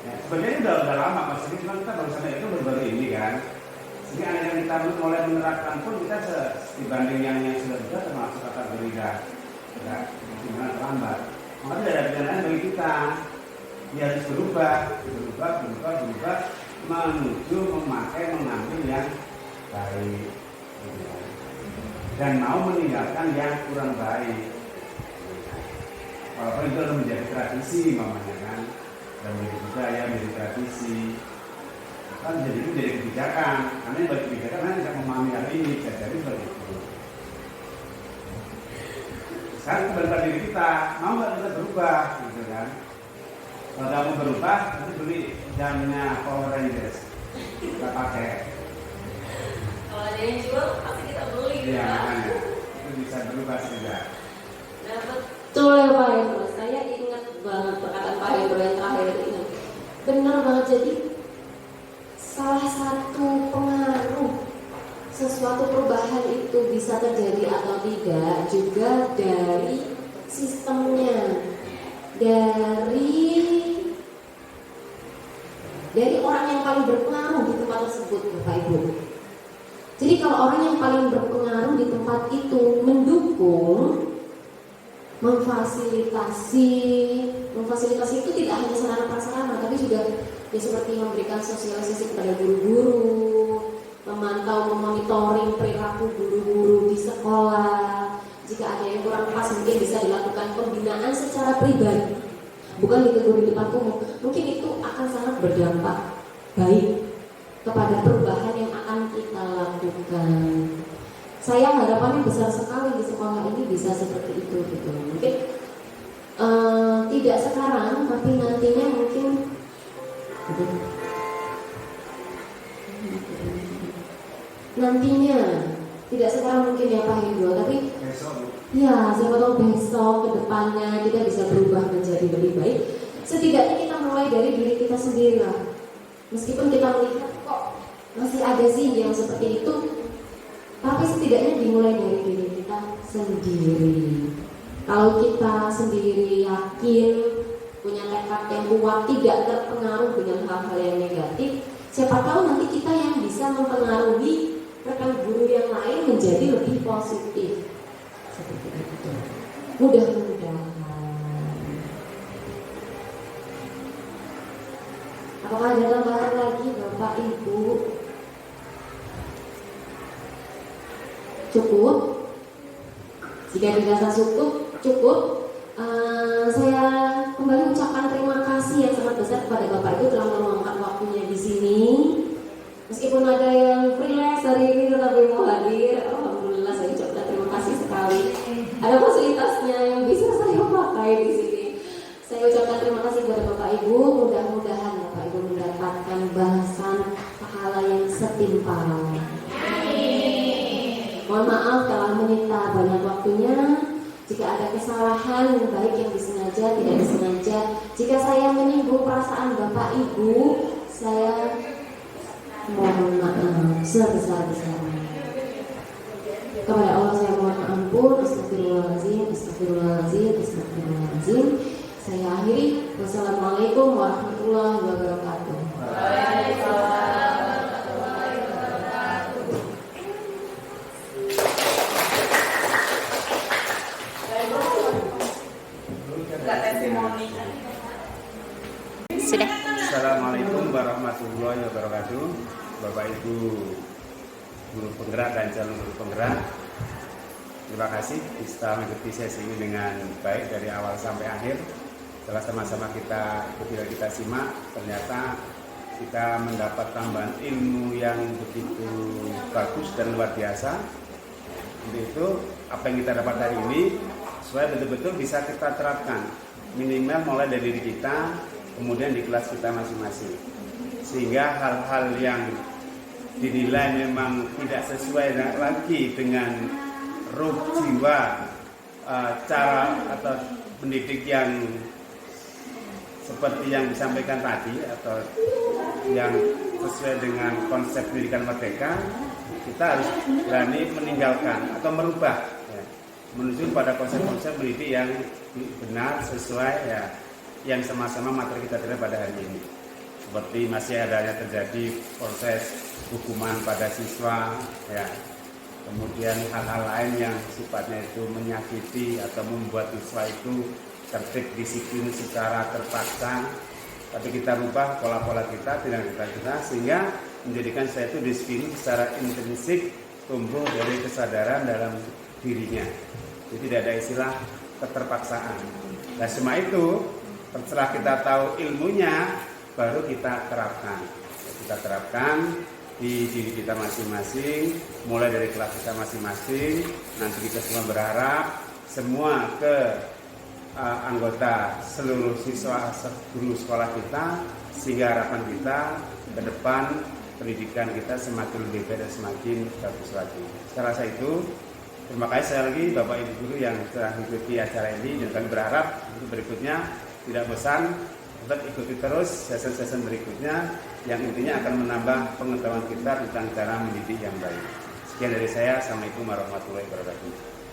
Ya, sebenarnya udah lama maksudnya, cuma kita baru sadar itu baru ini kan. Jadi anak yang kita mulai menerapkan pun kita dibanding yang sudah termasuk kategori gimana terlambat. Maka tidak ada pilihan lain bagi kita. Dia harus berubah menuju mengambil yang baik dan mau meninggalkan yang kurang baik. Walaupun itu menjadi tradisi mamanya kan. Dan menjadi budaya, menjadi tradisi. kan jadi kebijakan. Karena yang bagi kebijakan kan bisa memahami hal ini, jadi seperti itu. Sekarang kembali pada diri kita, mau nggak kita berubah, gitu kan? Kalau kamu berubah, nanti beli jamnya Power Rangers, kita pakai. Kalau ada yang jual, pasti kita beli. Iya, Pak. makanya itu bisa berubah juga. Nah, Betul ya Pak Hendro, saya ingat banget perkataan Pak Hendro yang terakhir itu. Benar banget, jadi salah satu pengaruh sesuatu perubahan itu bisa terjadi atau tidak juga dari sistemnya, dari orang yang paling berpengaruh di tempat tersebut, Bapak Ibu. Jadi kalau orang yang paling berpengaruh di tempat itu mendukung, memfasilitasi itu tidak hanya sarana prasarana, tapi juga ya seperti memberikan sosialisasi kepada guru-guru, memantau, memonitoring perilaku guru-guru di sekolah. Jika ada yang kurang pas, mungkin bisa dilakukan pembinaan secara pribadi, bukan ditegur di depan umum. Mungkin itu akan sangat berdampak baik kepada perubahan yang akan kita lakukan. Saya harapannya besar sekali di sekolah ini bisa seperti itu gitu. Mungkin tidak sekarang, tapi nantinya mungkin tidak sekarang mungkin ya Pak Hendro, tapi ya siapa tahu besok ke depannya kita bisa berubah menjadi lebih baik. Setidaknya kita mulai dari diri kita sendiri lah. Meskipun kita melihat kok masih ada sih yang seperti itu, tapi setidaknya dimulai dari diri kita sendiri. Kalau kita sendiri yakin, punya tekad yang kuat, tidak terpengaruh dengan hal-hal yang negatif, siapa tahu nanti kita yang bisa mempengaruhi rekan guru yang lain menjadi lebih positif. Seperti itu. Mudah-mudahan. Apakah ada tambahan lagi Bapak Ibu? Cukup? Jika dirasa cukup, saya kembali ucapkan terima kasih yang sangat besar kepada Bapak Ibu telah meluangkan waktunya di sini. Meskipun ada yang freelance hari ini tetapi mau hadir, alhamdulillah saya ucapkan terima kasih sekali. Ada fasilitasnya yang bisa saya pakai di sini. Saya ucapkan terima kasih kepada Bapak Ibu. Mudah-mudahan Bapak Ibu mendapatkan bahasan pahala yang setimpal. Mohon maaf telah menyita banyak waktunya. Jika ada kesalahan, baik yang disengaja, tidak disengaja. Jika saya menyinggung perasaan Bapak Ibu, saya mohon maaf sebesar-besarnya. Kepada Allah saya mohon ampun. Astagfirullahaladzim. Saya akhiri. Wassalamualaikum warahmatullahi wabarakatuh. Sudah. Assalamualaikum warahmatullahi wabarakatuh. Bapak Ibu guru penggerak dan calon guru penggerak, terima kasih bisa mengikuti sesi ini dengan baik dari awal sampai akhir. Setelah sama-sama kita simak, ternyata kita mendapat tambahan ilmu yang begitu bagus dan luar biasa. Untuk itu apa yang kita dapat hari ini supaya betul-betul bisa kita terapkan, minimal mulai dari diri kita, kemudian di kelas kita masing-masing, sehingga hal-hal yang dinilai memang tidak sesuai lagi dengan ruh jiwa cara atau pendidik yang seperti yang disampaikan tadi atau yang sesuai dengan konsep pendidikan merdeka, kita harus berani meninggalkan atau merubah ya, menuju pada konsep-konsep pendidik yang benar sesuai ya, yang sama-sama materi kita terima pada hari ini. Seperti masih adanya terjadi proses hukuman pada siswa ya, kemudian hal-hal lain yang sifatnya itu menyakiti atau membuat siswa itu tertib disiplin secara terpaksa, tapi kita rubah pola-pola kita, tindakan kita sehingga menjadikan saya itu disiplin secara intrinsik, tumbuh dari kesadaran dalam dirinya. Jadi tidak ada istilah keterpaksaan. Nah semua itu setelah kita tahu ilmunya baru kita terapkan. kita terapkan di diri kita masing-masing, mulai dari kelas kita masing-masing. Nanti kita semua berharap semua anggota seluruh siswa guru sekolah kita, sehingga harapan kita ke depan pendidikan kita semakin lebih baik dan semakin bagus lagi. Saya rasa itu. Terima kasih sekali lagi Bapak Ibu Guru yang telah mengikuti acara ini, dan kami berharap untuk berikutnya tidak bosan, tetap ikuti terus sesi-sesi berikutnya yang intinya akan menambah pengetahuan kita tentang cara mendidik yang baik. Sekian dari saya. Assalamualaikum warahmatullahi wabarakatuh.